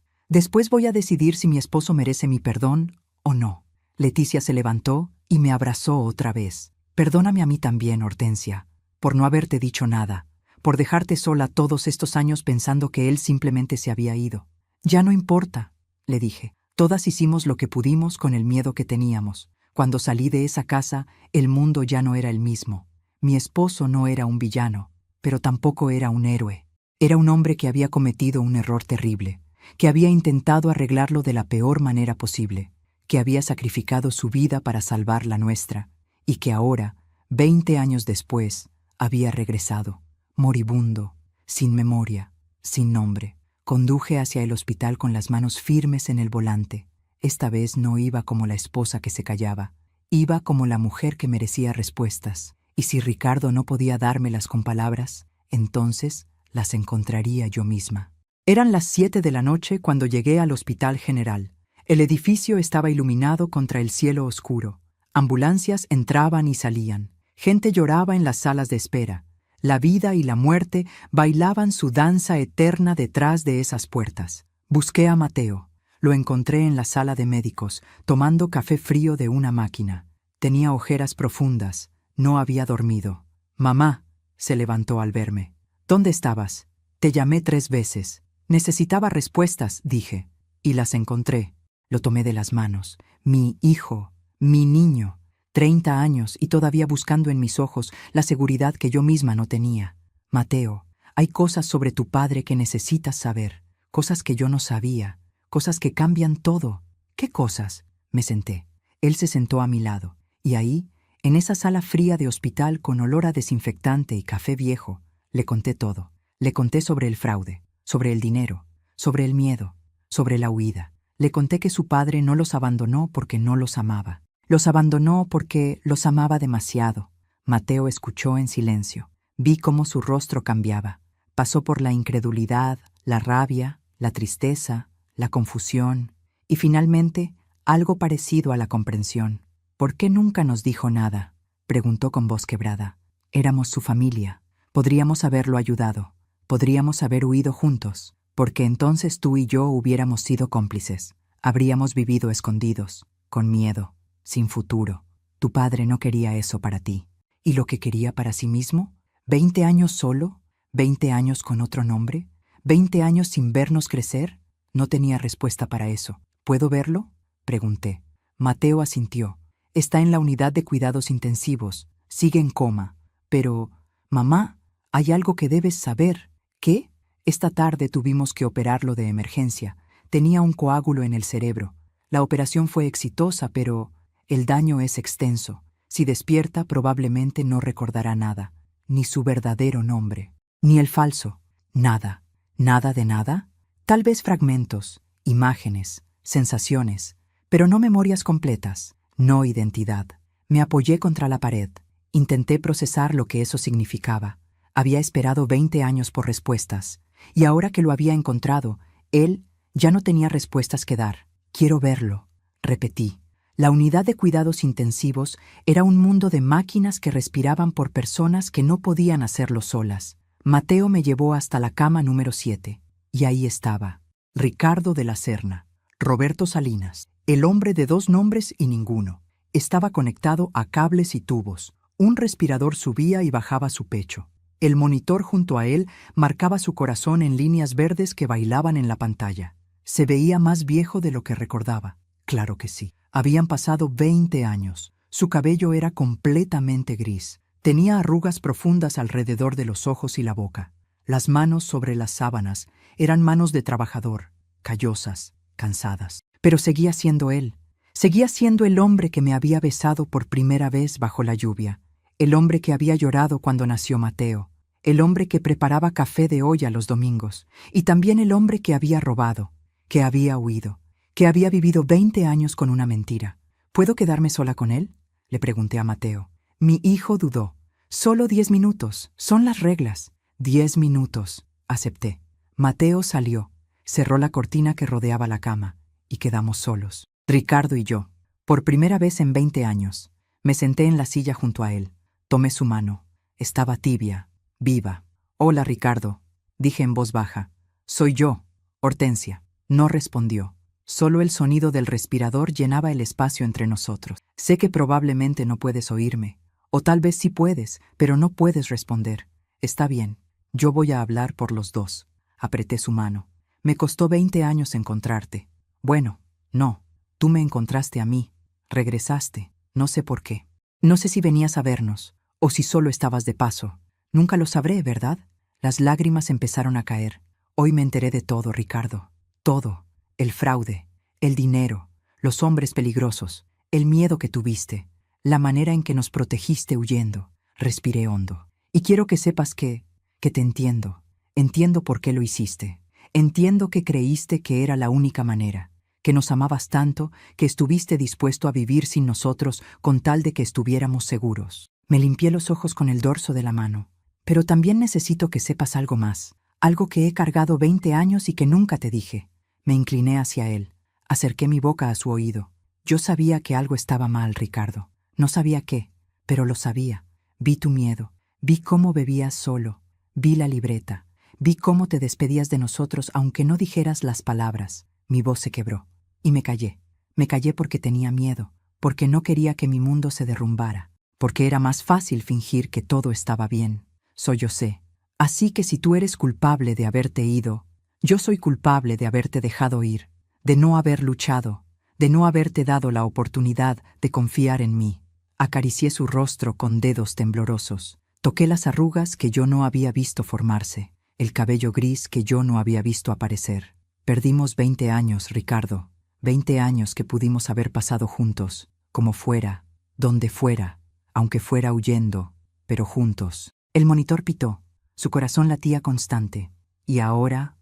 voy a decidir si mi esposo merece mi perdón o no. Leticia se levantó y me abrazó otra vez. Perdóname a mí también, Hortensia, por no haberte dicho nada, por dejarte sola todos estos años pensando que él simplemente se había ido. Ya no importa, le dije. Todas hicimos lo que pudimos con el miedo que teníamos. Cuando salí de esa casa, el mundo ya no era el mismo. Mi esposo no era un villano, pero tampoco era un héroe. Era un hombre que había cometido un error terrible, que había intentado arreglarlo de la peor manera posible, que había sacrificado su vida para salvar la nuestra, y que ahora, 20 años después, había regresado, moribundo, sin memoria, sin nombre. Conduje hacia el hospital con las manos firmes en el volante. Esta vez no iba como la esposa que se callaba, iba como la mujer que merecía respuestas. Y si Ricardo no podía dármelas con palabras, entonces las encontraría yo misma. Eran las 7 de la noche cuando llegué al Hospital General. El edificio estaba iluminado contra el cielo oscuro. Ambulancias entraban y salían. Gente lloraba en las salas de espera. La vida y la muerte bailaban su danza eterna detrás de esas puertas. Busqué a Mateo. Lo encontré en la sala de médicos, tomando café frío de una máquina. Tenía ojeras profundas. No había dormido. «Mamá», se levantó al verme. «¿Dónde estabas? Te llamé 3 veces. Necesitaba respuestas», dije. Y las encontré. Lo tomé de las manos. «Mi hijo, Mi niño, 30 años y todavía buscando en mis ojos la seguridad que yo misma no tenía. Mateo, hay cosas sobre tu padre que necesitas saber, cosas que yo no sabía, cosas que cambian todo. ¿Qué cosas? Me senté. Él se sentó a mi lado, y ahí, en esa sala fría de hospital con olor a desinfectante y café viejo, le conté todo. Le conté sobre el fraude, sobre el dinero, sobre el miedo, sobre la huida. Le conté que su padre no los abandonó porque no los amaba. Los abandonó porque los amaba demasiado. Mateo escuchó en silencio. Vi cómo su rostro cambiaba. Pasó por la incredulidad, la rabia, la tristeza, la confusión y finalmente algo parecido a la comprensión. ¿Por qué nunca nos dijo nada?, preguntó con voz quebrada. Éramos su familia. Podríamos haberlo ayudado. Podríamos haber huido juntos, porque entonces tú y yo hubiéramos sido cómplices. Habríamos vivido escondidos, con miedo, sin futuro. Tu padre no quería eso para ti. ¿Y lo que quería para sí mismo? ¿20 años solo? ¿20 años con otro nombre? ¿20 años sin vernos crecer? No tenía respuesta para eso. ¿Puedo verlo?, pregunté. Mateo asintió. Está en la unidad de cuidados intensivos. Sigue en coma. Pero, mamá, hay algo que debes saber. ¿Qué? Esta tarde tuvimos que operarlo de emergencia. Tenía un coágulo en el cerebro. La operación fue exitosa, pero el daño es extenso. Si despierta, probablemente no recordará nada, ni su verdadero nombre, ni el falso. Nada. ¿Nada de nada? Tal vez fragmentos, imágenes, sensaciones, pero no memorias completas, no identidad. Me apoyé contra la pared. Intenté procesar lo que eso significaba. Había esperado 20 años por respuestas, y ahora que lo había encontrado, él ya no tenía respuestas que dar. Quiero verlo, repetí. La unidad de cuidados intensivos era un mundo de máquinas que respiraban por personas que no podían hacerlo solas. Mateo me llevó hasta la cama número 7, y ahí estaba. Ricardo de la Serna, Roberto Salinas, el hombre de 2 nombres y ninguno. Estaba conectado a cables y tubos. Un respirador subía y bajaba su pecho. El monitor junto a él marcaba su corazón en líneas verdes que bailaban en la pantalla. Se veía más viejo de lo que recordaba. Claro que sí. Habían pasado 20 años. Su cabello era completamente gris. Tenía arrugas profundas alrededor de los ojos y la boca. Las manos sobre las sábanas eran manos de trabajador, callosas, cansadas. Pero seguía siendo él. Seguía siendo el hombre que me había besado por primera vez bajo la lluvia. El hombre que había llorado cuando nació Mateo. El hombre que preparaba café de olla los domingos. Y también el hombre que había robado, que había huido, que había vivido 20 años con una mentira. ¿Puedo quedarme sola con él?, le pregunté a Mateo. Mi hijo dudó. Solo 10 minutos. Son las reglas. 10 minutos, acepté. Mateo salió. Cerró la cortina que rodeaba la cama. Y quedamos solos. Ricardo y yo. Por primera vez en 20 años. Me senté en la silla junto a él. Tomé su mano. Estaba tibia, viva. Hola, Ricardo, dije en voz baja. Soy yo, Hortensia. No respondió. Solo el sonido del respirador llenaba el espacio entre nosotros. Sé que probablemente no puedes oírme. O tal vez sí puedes, pero no puedes responder. Está bien. Yo voy a hablar por los dos. Apreté su mano. Me costó 20 años encontrarte. Bueno, no. Tú me encontraste a mí. Regresaste. No sé por qué. No sé si venías a vernos, o si solo estabas de paso. Nunca lo sabré, ¿verdad? Las lágrimas empezaron a caer. Hoy me enteré de todo, Ricardo. Todo. El fraude, el dinero, los hombres peligrosos, el miedo que tuviste, la manera en que nos protegiste huyendo. Respiré hondo. Y quiero que sepas que te entiendo. Entiendo por qué lo hiciste. Entiendo que creíste que era la única manera, que nos amabas tanto que estuviste dispuesto a vivir sin nosotros con tal de que estuviéramos seguros. Me limpié los ojos con el dorso de la mano. Pero también necesito que sepas algo más, algo que he cargado 20 años y que nunca te dije. Me incliné hacia él. Acerqué mi boca a su oído. Yo sabía que algo estaba mal, Ricardo. No sabía qué, pero lo sabía. Vi tu miedo. Vi cómo bebías solo. Vi la libreta. Vi cómo te despedías de nosotros aunque no dijeras las palabras. Mi voz se quebró. Y me callé. Me callé porque tenía miedo. Porque no quería que mi mundo se derrumbara. Porque era más fácil fingir que todo estaba bien. Yo sé. Así que si tú eres culpable de haberte ido, yo soy culpable de haberte dejado ir, de no haber luchado, de no haberte dado la oportunidad de confiar en mí. Acaricié su rostro con dedos temblorosos. Toqué las arrugas que yo no había visto formarse, el cabello gris que yo no había visto aparecer. Perdimos 20 años, Ricardo, 20 años que pudimos haber pasado juntos, como fuera, donde fuera, aunque fuera huyendo, pero juntos. El monitor pitó, su corazón latía constante. Y ahora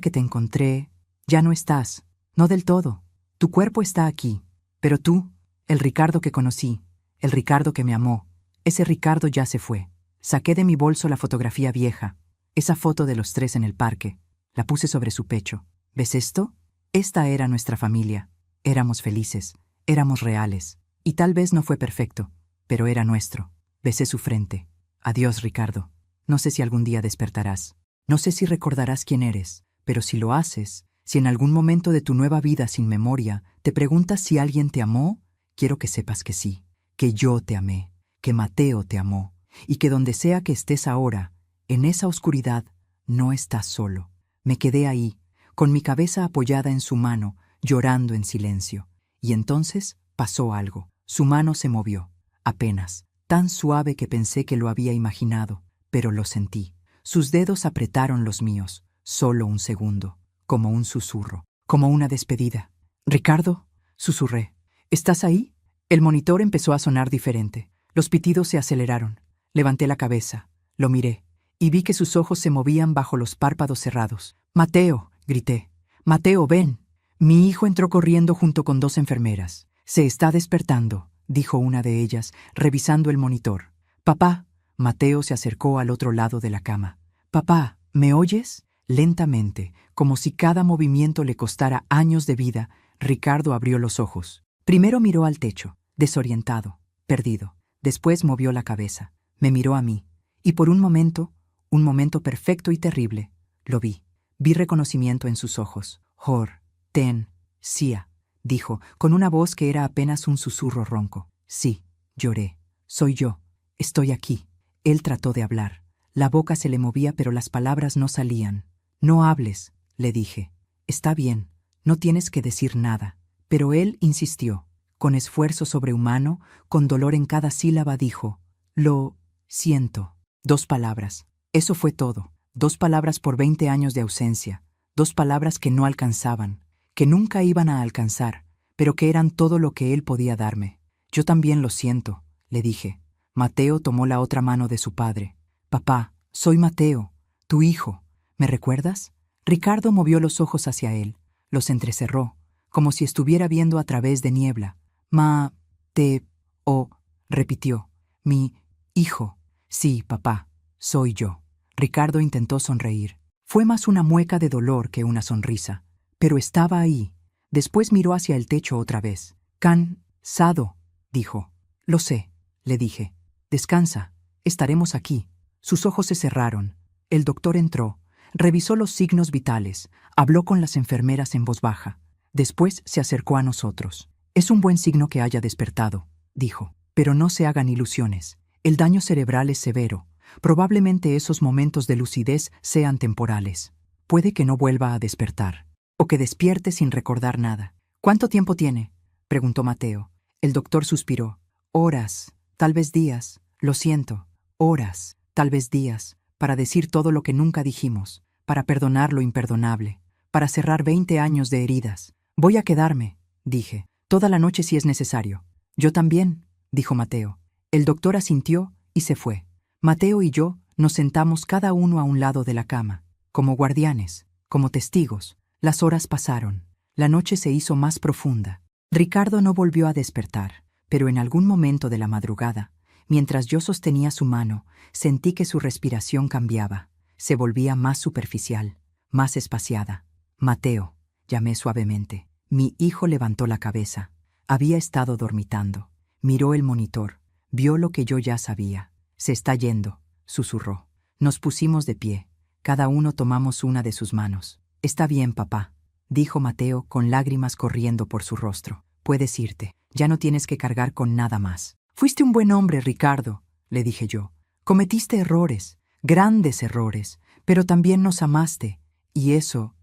que te encontré, ya no estás, no del todo. Tu cuerpo está aquí, pero tú, el Ricardo que conocí, el Ricardo que me amó, ese Ricardo ya se fue. Saqué de mi bolso la fotografía vieja, esa foto de los tres en el parque. La puse sobre su pecho. ¿Ves esto? Esta era nuestra familia. Éramos felices, éramos reales. Y tal vez no fue perfecto, pero era nuestro. Besé su frente. Adiós, Ricardo. No sé si algún día despertarás. No sé si recordarás quién eres, pero si lo haces, si en algún momento de tu nueva vida sin memoria te preguntas si alguien te amó, quiero que sepas que sí, que yo te amé, que Mateo te amó, y que donde sea que estés ahora, en esa oscuridad, no estás solo. Me quedé ahí, con mi cabeza apoyada en su mano, llorando en silencio. Y entonces pasó algo. Su mano se movió, apenas, tan suave que pensé que lo había imaginado, pero lo sentí. Sus dedos apretaron los míos, solo un segundo, como un susurro, como una despedida. «Ricardo», susurré, «¿estás ahí?» El monitor empezó a sonar diferente. Los pitidos se aceleraron. Levanté la cabeza, lo miré, y vi que sus ojos se movían bajo los párpados cerrados. «Mateo», grité, «Mateo, ven». Mi hijo entró corriendo junto con 2 enfermeras. «Se está despertando», dijo una de ellas, revisando el monitor. «Papá». Mateo se acercó al otro lado de la cama. «Papá, ¿me oyes?» Lentamente, como si cada movimiento le costara años de vida, Ricardo abrió los ojos. Primero miró al techo, desorientado, perdido. Después movió la cabeza, me miró a mí, y por un momento perfecto y terrible, lo vi. Vi reconocimiento en sus ojos. «Jor, ten, Sia», dijo, con una voz que era apenas un susurro ronco. «Sí», lloré. «Soy yo. Estoy aquí». Él trató de hablar. La boca se le movía, pero las palabras no salían. «No hables», le dije. «Está bien, no tienes que decir nada». Pero él insistió. Con esfuerzo sobrehumano, con dolor en cada sílaba, dijo: «Lo siento». 2 palabras. Eso fue todo. 2 palabras por 20 años de ausencia. 2 palabras que no alcanzaban, que nunca iban a alcanzar, pero que eran todo lo que él podía darme. «Yo también lo siento», le dije. Mateo tomó la otra mano de su padre. «Papá, soy Mateo, tu hijo. ¿Me recuerdas?» Ricardo movió los ojos hacia él, los entrecerró, como si estuviera viendo a través de niebla. «Te-o», repitió. «Mi hijo». «Sí, papá, soy yo». Ricardo intentó sonreír. Fue más una mueca de dolor que una sonrisa, pero estaba ahí. Después miró hacia el techo otra vez. «Cansado», dijo. «Lo sé», le dije. «Descansa, estaremos aquí». Sus ojos se cerraron. El doctor entró, revisó los signos vitales, habló con las enfermeras en voz baja. Después se acercó a nosotros. «Es un buen signo que haya despertado», dijo. «Pero no se hagan ilusiones. El daño cerebral es severo. Probablemente esos momentos de lucidez sean temporales. Puede que no vuelva a despertar, o que despierte sin recordar nada». «¿Cuánto tiempo tiene?», preguntó Mateo. El doctor suspiró. «Horas, tal vez días. Lo siento. Horas, tal vez días, para decir todo lo que nunca dijimos, para perdonar lo imperdonable, para cerrar 20 años de heridas. Voy a quedarme», dije, «toda la noche si es necesario». «Yo también», dijo Mateo. El doctor asintió y se fue. Mateo y yo nos sentamos cada uno a un lado de la cama, como guardianes, como testigos. Las horas pasaron. La noche se hizo más profunda. Ricardo no volvió a despertar, pero en algún momento de la madrugada, mientras yo sostenía su mano, sentí que su respiración cambiaba. Se volvía más superficial, más espaciada. «Mateo», llamé suavemente. Mi hijo levantó la cabeza. Había estado dormitando. Miró el monitor. Vio lo que yo ya sabía. «Se está yendo», susurró. Nos pusimos de pie. Cada uno tomamos una de sus manos. «Está bien, papá», dijo Mateo con lágrimas corriendo por su rostro. «Puedes irte. Ya no tienes que cargar con nada más». «Fuiste un buen hombre, Ricardo», le dije yo. «Cometiste errores, grandes errores, pero también nos amaste. Y eso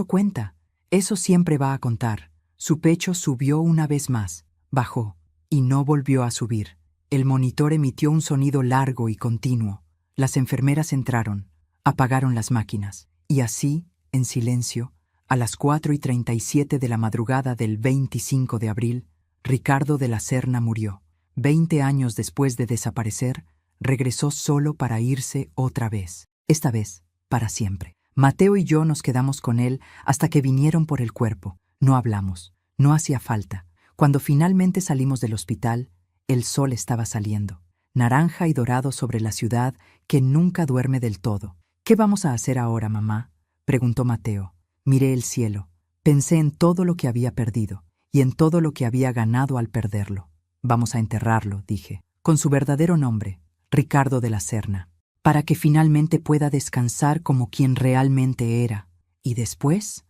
cuenta. Eso siempre va a contar. Su pecho subió una vez más, bajó, y no volvió a subir. El monitor emitió un sonido largo y continuo. Las enfermeras entraron, apagaron las máquinas, y así, en silencio, a las 4:37 de la madrugada del 25 de abril, Ricardo de la Serna murió. 20 años después de desaparecer, regresó solo para irse otra vez, esta vez para siempre. Mateo y yo nos quedamos con él hasta que vinieron por el cuerpo. No hablamos, no hacía falta. Cuando finalmente salimos del hospital, el sol estaba saliendo, naranja y dorado sobre la ciudad que nunca duerme del todo. ¿Qué vamos a hacer ahora, mamá?, preguntó Mateo. Miré el cielo, pensé en todo lo que había perdido y en todo lo que había ganado al perderlo. Vamos a enterrarlo, dije, con su verdadero nombre, Ricardo de la Serna, para que finalmente pueda descansar como quien realmente era. Y después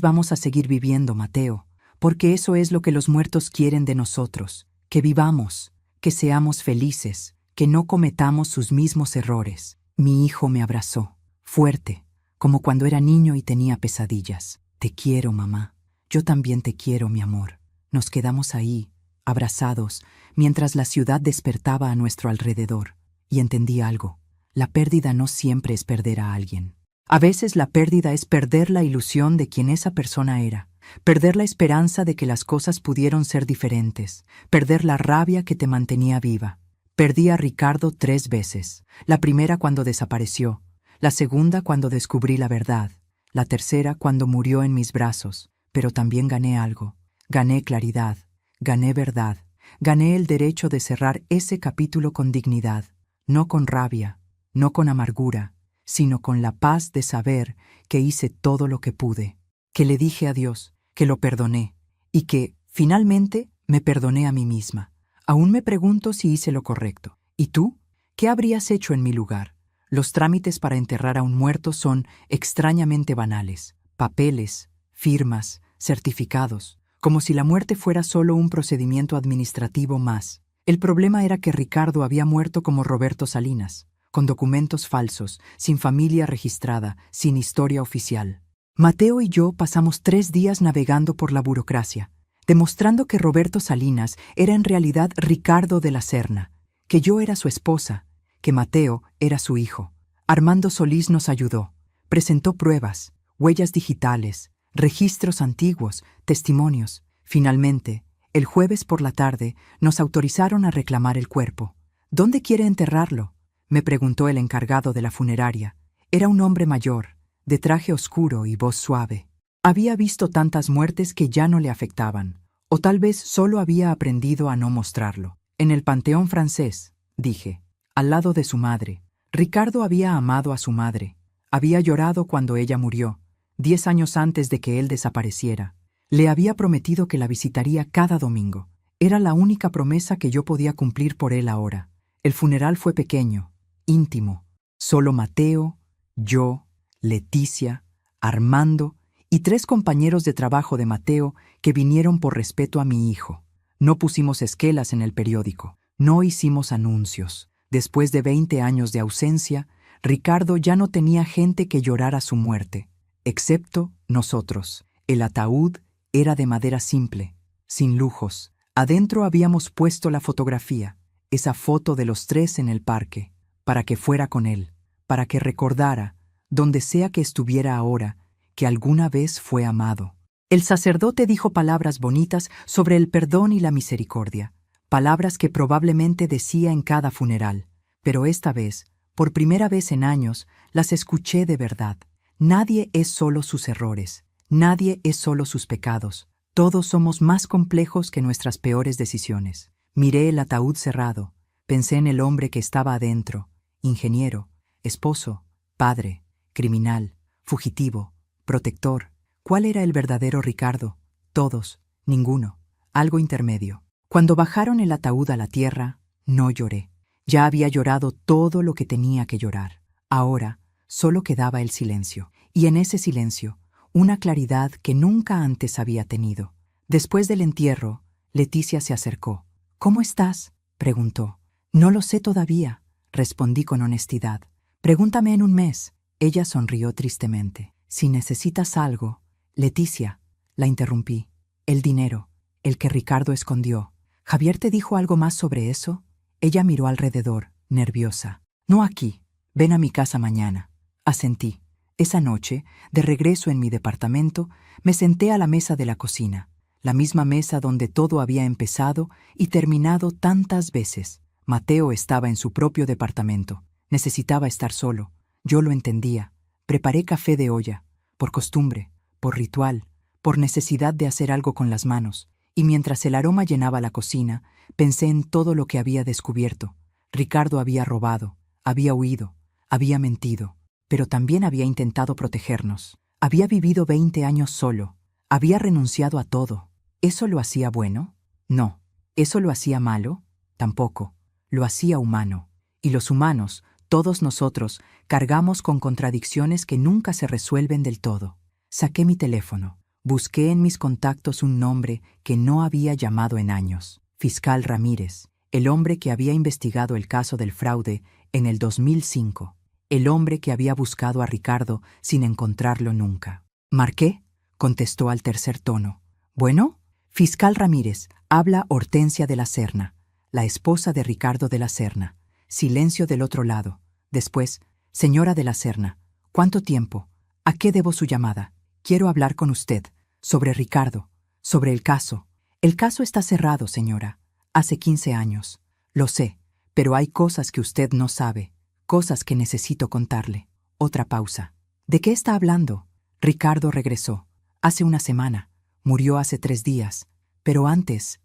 vamos a seguir viviendo, Mateo, porque eso es lo que los muertos quieren de nosotros, que vivamos, que seamos felices, que no cometamos sus mismos errores. Mi hijo me abrazó, fuerte, como cuando era niño y tenía pesadillas. Te quiero, mamá. Yo también te quiero, mi amor. Nos quedamos ahí, abrazados, mientras la ciudad despertaba a nuestro alrededor. Y entendí algo. La pérdida no siempre es perder a alguien. A veces la pérdida es perder la ilusión de quien esa persona era, perder la esperanza de que las cosas pudieron ser diferentes, perder la rabia que te mantenía viva. Perdí a Ricardo 3 veces. La primera cuando desapareció, la segunda cuando descubrí la verdad, la tercera cuando murió en mis brazos. Pero también gané algo. Gané claridad, gané verdad, gané el derecho de cerrar ese capítulo con dignidad, no con rabia, no con amargura, sino con la paz de saber que hice todo lo que pude, que le dije a Dios, que lo perdoné y que, finalmente, me perdoné a mí misma. Aún me pregunto si hice lo correcto. ¿Y tú? ¿Qué habrías hecho en mi lugar? Los trámites para enterrar a un muerto son extrañamente banales. Papeles, firmas, certificados, como si la muerte fuera solo un procedimiento administrativo más. El problema era que Ricardo había muerto como Roberto Salinas, con documentos falsos, sin familia registrada, sin historia oficial. Mateo y yo pasamos 3 días navegando por la burocracia, demostrando que Roberto Salinas era en realidad Ricardo de la Serna, que yo era su esposa, que Mateo era su hijo. Armando Solís nos ayudó, presentó pruebas, huellas digitales, registros antiguos, testimonios. Finalmente, el jueves por la tarde, nos autorizaron a reclamar el cuerpo. ¿Dónde quiere enterrarlo?, me preguntó el encargado de la funeraria. Era un hombre mayor, de traje oscuro y voz suave. Había visto tantas muertes que ya no le afectaban, o tal vez solo había aprendido a no mostrarlo. En el Panteón Francés, dije, al lado de su madre. Ricardo había amado a su madre. Había llorado cuando ella murió, 10 años antes de que él desapareciera. Le había prometido que la visitaría cada domingo. Era la única promesa que yo podía cumplir por él ahora. El funeral fue pequeño, íntimo. Solo Mateo, yo, Leticia, Armando y 3 compañeros de trabajo de Mateo que vinieron por respeto a mi hijo. No pusimos esquelas en el periódico. No hicimos anuncios. Después de 20 años de ausencia, Ricardo ya no tenía gente que llorara su muerte, excepto nosotros. El ataúd era de madera simple, sin lujos. Adentro habíamos puesto la fotografía, esa foto de los 3 en el parque, para que fuera con él, para que recordara, donde sea que estuviera ahora, que alguna vez fue amado. El sacerdote dijo palabras bonitas sobre el perdón y la misericordia, palabras que probablemente decía en cada funeral, pero esta vez, por primera vez en años, las escuché de verdad. Nadie es solo sus errores, nadie es solo sus pecados. Todos somos más complejos que nuestras peores decisiones. Miré el ataúd cerrado, pensé en el hombre que estaba adentro, ingeniero, esposo, padre, criminal, fugitivo, protector. ¿Cuál era el verdadero Ricardo? Todos, ninguno, algo intermedio. Cuando bajaron el ataúd a la tierra, no lloré. Ya había llorado todo lo que tenía que llorar. Ahora solo quedaba el silencio, y en ese silencio, una claridad que nunca antes había tenido. Después del entierro, Leticia se acercó. «¿Cómo estás?», preguntó. «No lo sé todavía», respondí con honestidad. «Pregúntame en un mes». Ella sonrió tristemente. «Si necesitas algo...» «Leticia», la interrumpí. El dinero, el que Ricardo escondió. ¿Javier te dijo algo más sobre eso? Ella miró alrededor, nerviosa. No aquí. Ven a mi casa mañana. Asentí. Esa noche, de regreso en mi departamento, me senté a la mesa de la cocina, la misma mesa donde todo había empezado y terminado tantas veces. Mateo estaba en su propio departamento. Necesitaba estar solo. Yo lo entendía. Preparé café de olla, por costumbre, por ritual, por necesidad de hacer algo con las manos, y mientras el aroma llenaba la cocina, pensé en todo lo que había descubierto. Ricardo había robado, había huido, había mentido, pero también había intentado protegernos. Había vivido 20 años solo, había renunciado a todo. ¿Eso lo hacía bueno? No. ¿Eso lo hacía malo? Tampoco. Lo hacía humano. Y los humanos, todos nosotros, cargamos con contradicciones que nunca se resuelven del todo. Saqué mi teléfono. Busqué en mis contactos un nombre que no había llamado en años. Fiscal Ramírez, el hombre que había investigado el caso del fraude en el 2005. El hombre que había buscado a Ricardo sin encontrarlo nunca. «Marqué», contestó al tercer tono. «¿Bueno?» «Fiscal Ramírez, habla Hortensia de la Serna, la esposa de Ricardo de la Serna». Silencio del otro lado. Después, «Señora de la Serna, ¿cuánto tiempo? ¿A qué debo su llamada? Quiero hablar con usted, sobre Ricardo, sobre el caso». «El caso está cerrado, señora. Hace 15 años. Lo sé, pero hay cosas que usted no sabe, cosas que necesito contarle». Otra pausa. «¿De qué está hablando?» «Ricardo regresó. Hace una semana. Murió hace 3 días. Pero antes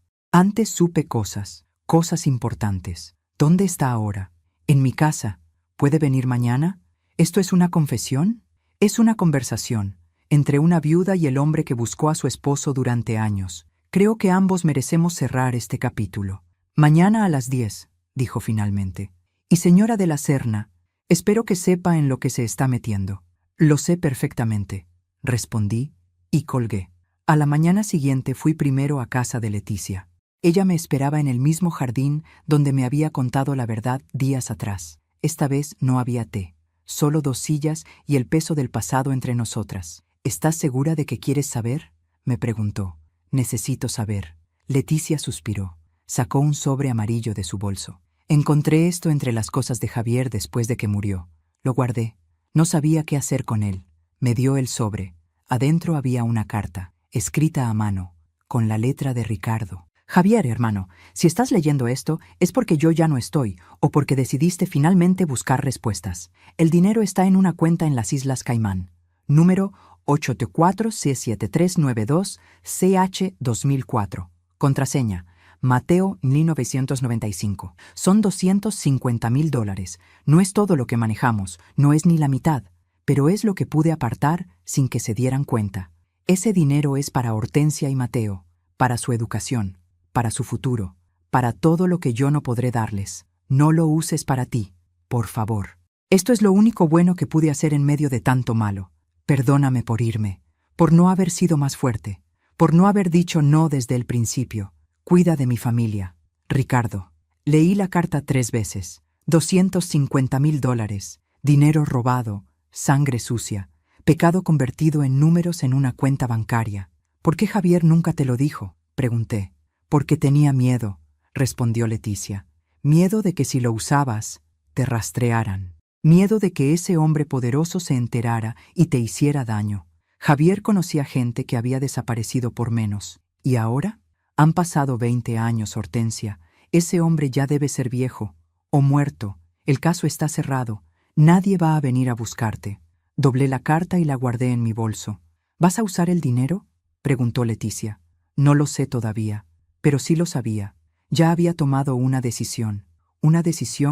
supe cosas importantes. ¿Dónde está ahora?» «En mi casa. ¿Puede venir mañana?» «¿Esto es una confesión?» «Es una conversación entre una viuda y el hombre que buscó a su esposo durante años. Creo que ambos merecemos cerrar este capítulo». «Mañana a las 10», dijo finalmente. «Y señora de la Serna, espero que sepa en lo que se está metiendo». «Lo sé perfectamente», respondí y colgué. A la mañana siguiente fui primero a casa de Leticia. Ella me esperaba en el mismo jardín donde me había contado la verdad días atrás. Esta vez no había té, solo 2 sillas y el peso del pasado entre nosotras. «¿Estás segura de que quieres saber?», me preguntó. «Necesito saber». Leticia suspiró. Sacó un sobre amarillo de su bolso. «Encontré esto entre las cosas de Javier después de que murió. Lo guardé. No sabía qué hacer con él. Me dio el sobre. Adentro había una carta, escrita a mano, con la letra de Ricardo. Javier, hermano, si estás leyendo esto es porque yo ya no estoy o porque decidiste finalmente buscar respuestas. El dinero está en una cuenta en las Islas Caimán. Número 84C7392CH2004. Contraseña: Mateo 1995. Son $250,000. No es todo lo que manejamos, no es ni la mitad, pero es lo que pude apartar sin que se dieran cuenta. Ese dinero es para Hortensia y Mateo, para su educación, para su futuro, para todo lo que yo no podré darles. No lo uses para ti, por favor. Esto es lo único bueno que pude hacer en medio de tanto malo. Perdóname por irme, por no haber sido más fuerte, por no haber dicho no desde el principio. Cuida de mi familia. Ricardo». Leí la carta 3 veces. $250,000. Dinero robado, sangre sucia, pecado convertido en números en una cuenta bancaria. «¿Por qué Javier nunca te lo dijo?», pregunté. «Porque tenía miedo», respondió Leticia. «Miedo de que si lo usabas, te rastrearan. Miedo de que ese hombre poderoso se enterara y te hiciera daño. Javier conocía gente que había desaparecido por menos. ¿Y ahora? Han pasado 20 años, Hortensia. Ese hombre ya debe ser viejo o muerto. El caso está cerrado. Nadie va a venir a buscarte». Doblé la carta y la guardé en mi bolso. «¿Vas a usar el dinero?», preguntó Leticia. «No lo sé todavía, pero sí lo sabía. Ya había tomado una decisión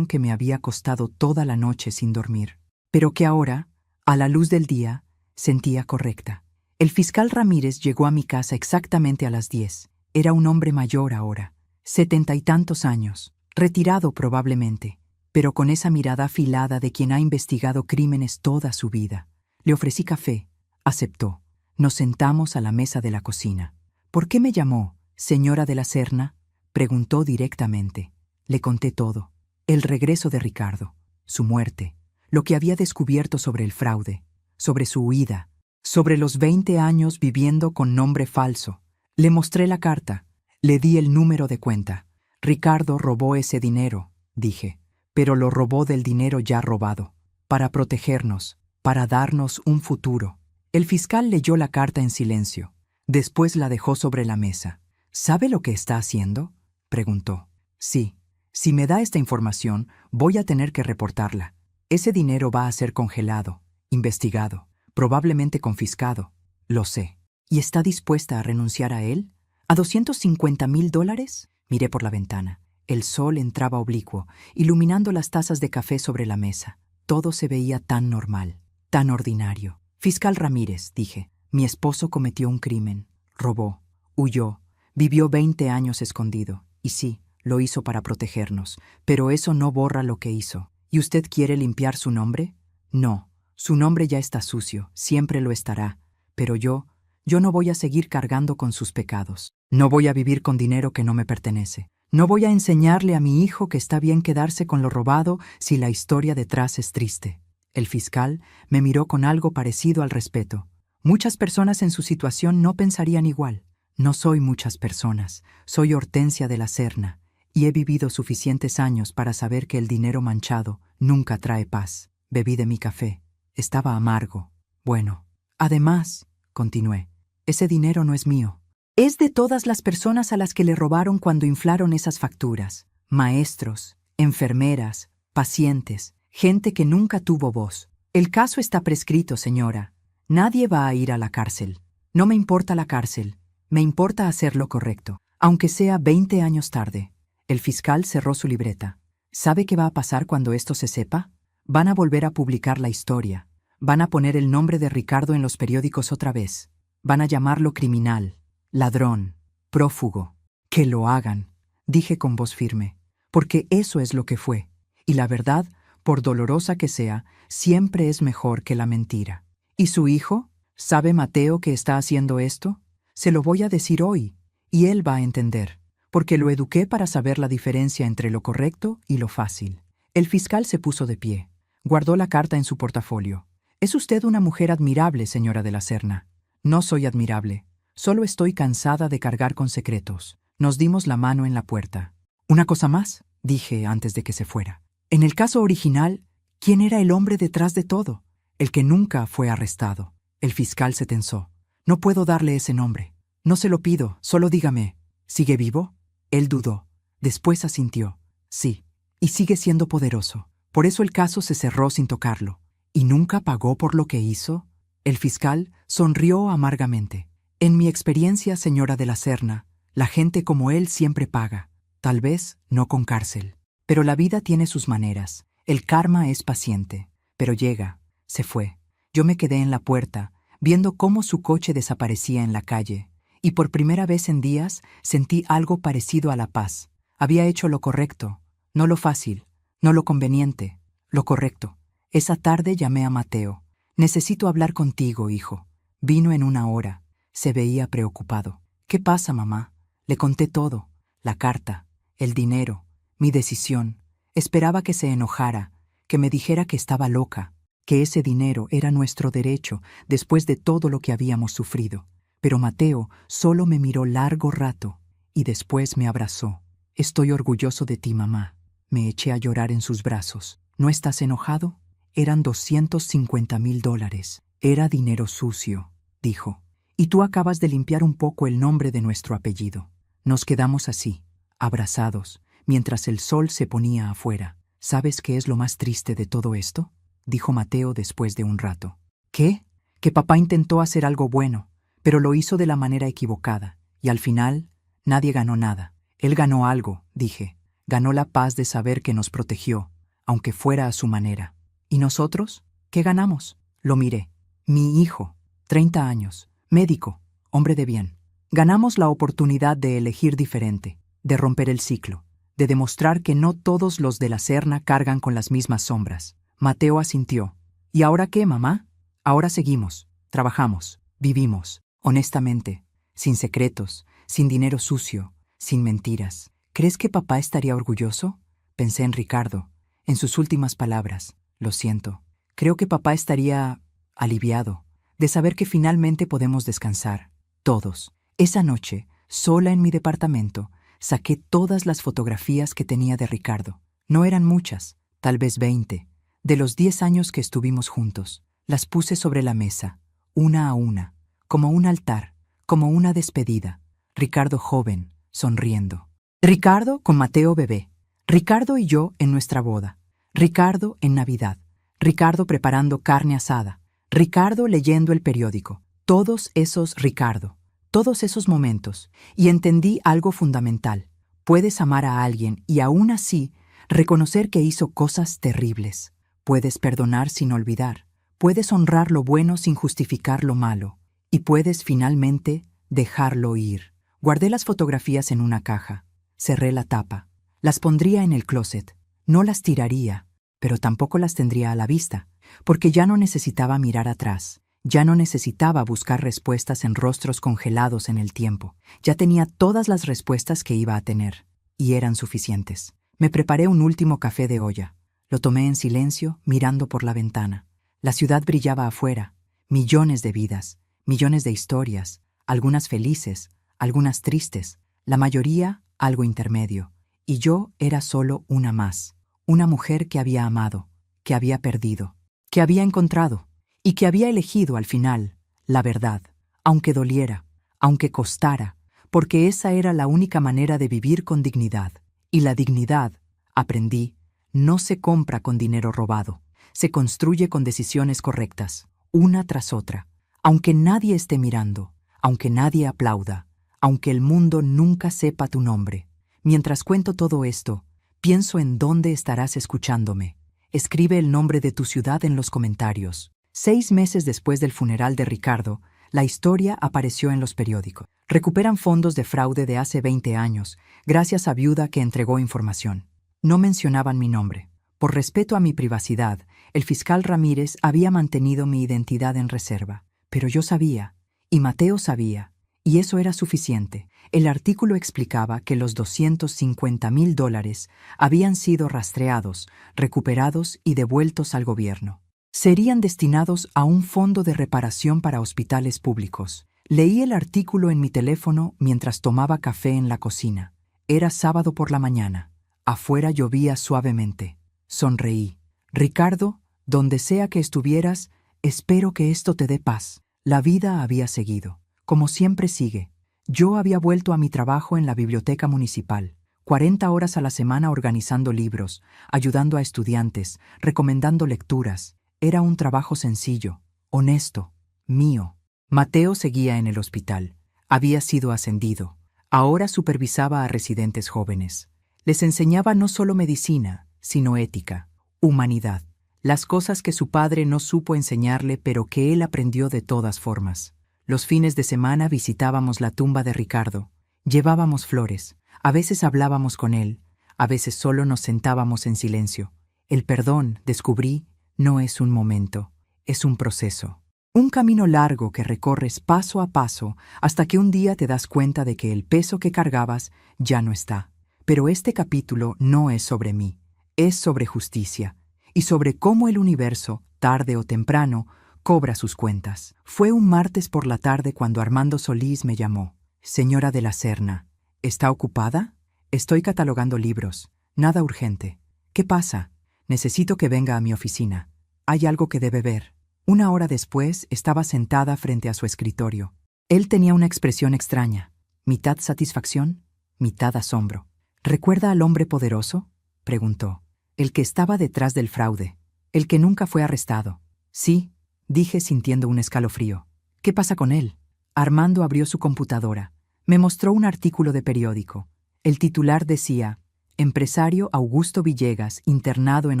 que me había costado toda la noche sin dormir, pero que ahora, a la luz del día, sentía correcta. El fiscal Ramírez llegó a mi casa exactamente a las 10. Era un hombre mayor ahora, 70 y tantos años, retirado probablemente, pero con esa mirada afilada de quien ha investigado crímenes toda su vida. Le ofrecí café. Aceptó. Nos sentamos a la mesa de la cocina. «¿Por qué me llamó, señora de la Serna?», preguntó directamente. Le conté todo. El regreso de Ricardo, su muerte, lo que había descubierto sobre el fraude, sobre su huida, sobre los 20 años viviendo con nombre falso. Le mostré la carta. Le di el número de cuenta. Ricardo robó ese dinero, dije, pero lo robó del dinero ya robado, para protegernos, para darnos un futuro. El fiscal leyó la carta en silencio. Después la dejó sobre la mesa. ¿Sabe lo que está haciendo?, preguntó. Sí. Si me da esta información, voy a tener que reportarla. Ese dinero va a ser congelado, investigado, probablemente confiscado. Lo sé. ¿Y está dispuesta a renunciar a él? ¿A $250,000? Miré por la ventana. El sol entraba oblicuo, iluminando las tazas de café sobre la mesa. Todo se veía tan normal, tan ordinario. Fiscal Ramírez, dije, mi esposo cometió un crimen. Robó, huyó, vivió 20 años escondido. Y sí, lo hizo para protegernos, pero eso no borra lo que hizo. ¿Y usted quiere limpiar su nombre? No, su nombre ya está sucio, siempre lo estará. Pero yo no voy a seguir cargando con sus pecados. No voy a vivir con dinero que no me pertenece. No voy a enseñarle a mi hijo que está bien quedarse con lo robado si la historia detrás es triste. El fiscal me miró con algo parecido al respeto. Muchas personas en su situación no pensarían igual. No soy muchas personas, soy Hortensia de la Serna, y he vivido suficientes años para saber que el dinero manchado nunca trae paz. Bebí de mi café. Estaba amargo. Bueno, además, continué, ese dinero no es mío. Es de todas las personas a las que le robaron cuando inflaron esas facturas. Maestros, enfermeras, pacientes, gente que nunca tuvo voz. El caso está prescrito, señora. Nadie va a ir a la cárcel. No me importa la cárcel. Me importa hacer lo correcto, aunque sea 20 años tarde. El fiscal cerró su libreta. ¿Sabe qué va a pasar cuando esto se sepa? Van a volver a publicar la historia. Van a poner el nombre de Ricardo en los periódicos otra vez. Van a llamarlo criminal, ladrón, prófugo. Que lo hagan, dije con voz firme, porque eso es lo que fue. Y la verdad, por dolorosa que sea, siempre es mejor que la mentira. ¿Y su hijo? ¿Sabe Mateo que está haciendo esto? Se lo voy a decir hoy, y él va a entender, porque lo eduqué para saber la diferencia entre lo correcto y lo fácil. El fiscal se puso de pie. Guardó la carta en su portafolio. Es usted una mujer admirable, señora de la Serna. No soy admirable. Solo estoy cansada de cargar con secretos. Nos dimos la mano en la puerta. Una cosa más, dije antes de que se fuera. En el caso original, ¿quién era el hombre detrás de todo? El que nunca fue arrestado. El fiscal se tensó. No puedo darle ese nombre. No se lo pido, solo dígame. ¿Sigue vivo? Él dudó. Después asintió. Sí. Y sigue siendo poderoso. Por eso el caso se cerró sin tocarlo. ¿Y nunca pagó por lo que hizo? El fiscal sonrió amargamente. En mi experiencia, señora de la Serna, la gente como él siempre paga. Tal vez no con cárcel. Pero la vida tiene sus maneras. El karma es paciente. Pero llega. Se fue. Yo me quedé en la puerta, viendo cómo su coche desaparecía en la calle. Y por primera vez en días sentí algo parecido a la paz. Había hecho lo correcto. No lo fácil, no lo conveniente, lo correcto. Esa tarde llamé a Mateo. Necesito hablar contigo, hijo. Vino en una hora. Se veía preocupado. ¿Qué pasa, mamá? Le conté todo. La carta, el dinero, mi decisión. Esperaba que se enojara, que me dijera que estaba loca, que ese dinero era nuestro derecho después de todo lo que habíamos sufrido. Pero Mateo solo me miró largo rato y después me abrazó. Estoy orgulloso de ti, mamá. Me eché a llorar en sus brazos. ¿No estás enojado? Eran $250,000. Era dinero sucio, dijo. Y tú acabas de limpiar un poco el nombre de nuestro apellido. Nos quedamos así, abrazados, mientras el sol se ponía afuera. ¿Sabes qué es lo más triste de todo esto?, dijo Mateo después de un rato. ¿Qué? Que papá intentó hacer algo bueno, pero lo hizo de la manera equivocada, y al final nadie ganó nada. Él ganó algo, dije. Ganó la paz de saber que nos protegió, aunque fuera a su manera. ¿Y nosotros? ¿Qué ganamos? Lo miré. Mi hijo, 30 años, médico, hombre de bien. Ganamos la oportunidad de elegir diferente, de romper el ciclo, de demostrar que no todos los de la Serna cargan con las mismas sombras. Mateo asintió. ¿Y ahora qué, mamá? Ahora seguimos, trabajamos, vivimos, honestamente, sin secretos, sin dinero sucio, sin mentiras. ¿Crees que papá estaría orgulloso? Pensé en Ricardo, en sus últimas palabras. Lo siento. Creo que papá estaría aliviado de saber que finalmente podemos descansar, todos. Esa noche, sola en mi departamento, saqué todas las fotografías que tenía de Ricardo. No eran muchas, tal vez 20, de los 10 años que estuvimos juntos. Las puse sobre la mesa, una a una, como un altar, como una despedida. Ricardo joven, sonriendo. Ricardo con Mateo bebé. Ricardo y yo en nuestra boda. Ricardo en Navidad. Ricardo preparando carne asada. Ricardo leyendo el periódico. Todos esos Ricardo. Todos esos momentos. Y entendí algo fundamental. Puedes amar a alguien y aún así reconocer que hizo cosas terribles. Puedes perdonar sin olvidar. Puedes honrar lo bueno sin justificar lo malo. Y puedes finalmente dejarlo ir. Guardé las fotografías en una caja. Cerré la tapa. Las pondría en el closet. No las tiraría, pero tampoco las tendría a la vista, porque ya no necesitaba mirar atrás. Ya no necesitaba buscar respuestas en rostros congelados en el tiempo. Ya tenía todas las respuestas que iba a tener, y eran suficientes. Me preparé un último café de olla. Lo tomé en silencio, mirando por la ventana. La ciudad brillaba afuera. Millones de vidas, millones de historias, algunas felices, algunas tristes, la mayoría algo intermedio. Y yo era solo una más, una mujer que había amado, que había perdido, que había encontrado y que había elegido al final la verdad, aunque doliera, aunque costara, porque esa era la única manera de vivir con dignidad. Y la dignidad, aprendí, no se compra con dinero robado, se construye con decisiones correctas, una tras otra, aunque nadie esté mirando, aunque nadie aplauda, aunque el mundo nunca sepa tu nombre. Mientras cuento todo esto, pienso en dónde estarás escuchándome. Escribe el nombre de tu ciudad en los comentarios. 6 meses después del funeral de Ricardo, la historia apareció en los periódicos. Recuperan fondos de fraude de hace 20 años, gracias a viuda que entregó información. No mencionaban mi nombre. Por respeto a mi privacidad, el fiscal Ramírez había mantenido mi identidad en reserva. Pero yo sabía, y Mateo sabía, y eso era suficiente. El artículo explicaba que los $250,000 habían sido rastreados, recuperados y devueltos al gobierno. Serían destinados a un fondo de reparación para hospitales públicos. Leí el artículo en mi teléfono mientras tomaba café en la cocina. Era sábado por la mañana. Afuera llovía suavemente. Sonreí. Ricardo, donde sea que estuvieras, espero que esto te dé paz. La vida había seguido, como siempre sigue. Yo había vuelto a mi trabajo en la biblioteca municipal, 40 horas a la semana organizando libros, ayudando a estudiantes, recomendando lecturas. Era un trabajo sencillo, honesto, mío. Mateo seguía en el hospital. Había sido ascendido. Ahora supervisaba a residentes jóvenes. Les enseñaba no solo medicina, sino ética, humanidad. Las cosas que su padre no supo enseñarle, pero que él aprendió de todas formas. Los fines de semana visitábamos la tumba de Ricardo. Llevábamos flores. A veces hablábamos con él. A veces solo nos sentábamos en silencio. El perdón, descubrí, no es un momento, es un proceso. Un camino largo que recorres paso a paso hasta que un día te das cuenta de que el peso que cargabas ya no está. Pero este capítulo no es sobre mí, es sobre justicia y sobre cómo el universo, tarde o temprano, cobra sus cuentas. Fue un martes por la tarde cuando Armando Solís me llamó. Señora de la Serna, ¿está ocupada? Estoy catalogando libros. Nada urgente. ¿Qué pasa? Necesito que venga a mi oficina. Hay algo que debe ver. 1 hora después estaba sentada frente a su escritorio. Él tenía una expresión extraña, mitad satisfacción, mitad asombro. ¿Recuerda al hombre poderoso?, preguntó. El que estaba detrás del fraude, el que nunca fue arrestado. Sí, dije sintiendo un escalofrío. ¿Qué pasa con él? Armando abrió su computadora. Me mostró un artículo de periódico. El titular decía: Empresario Augusto Villegas internado en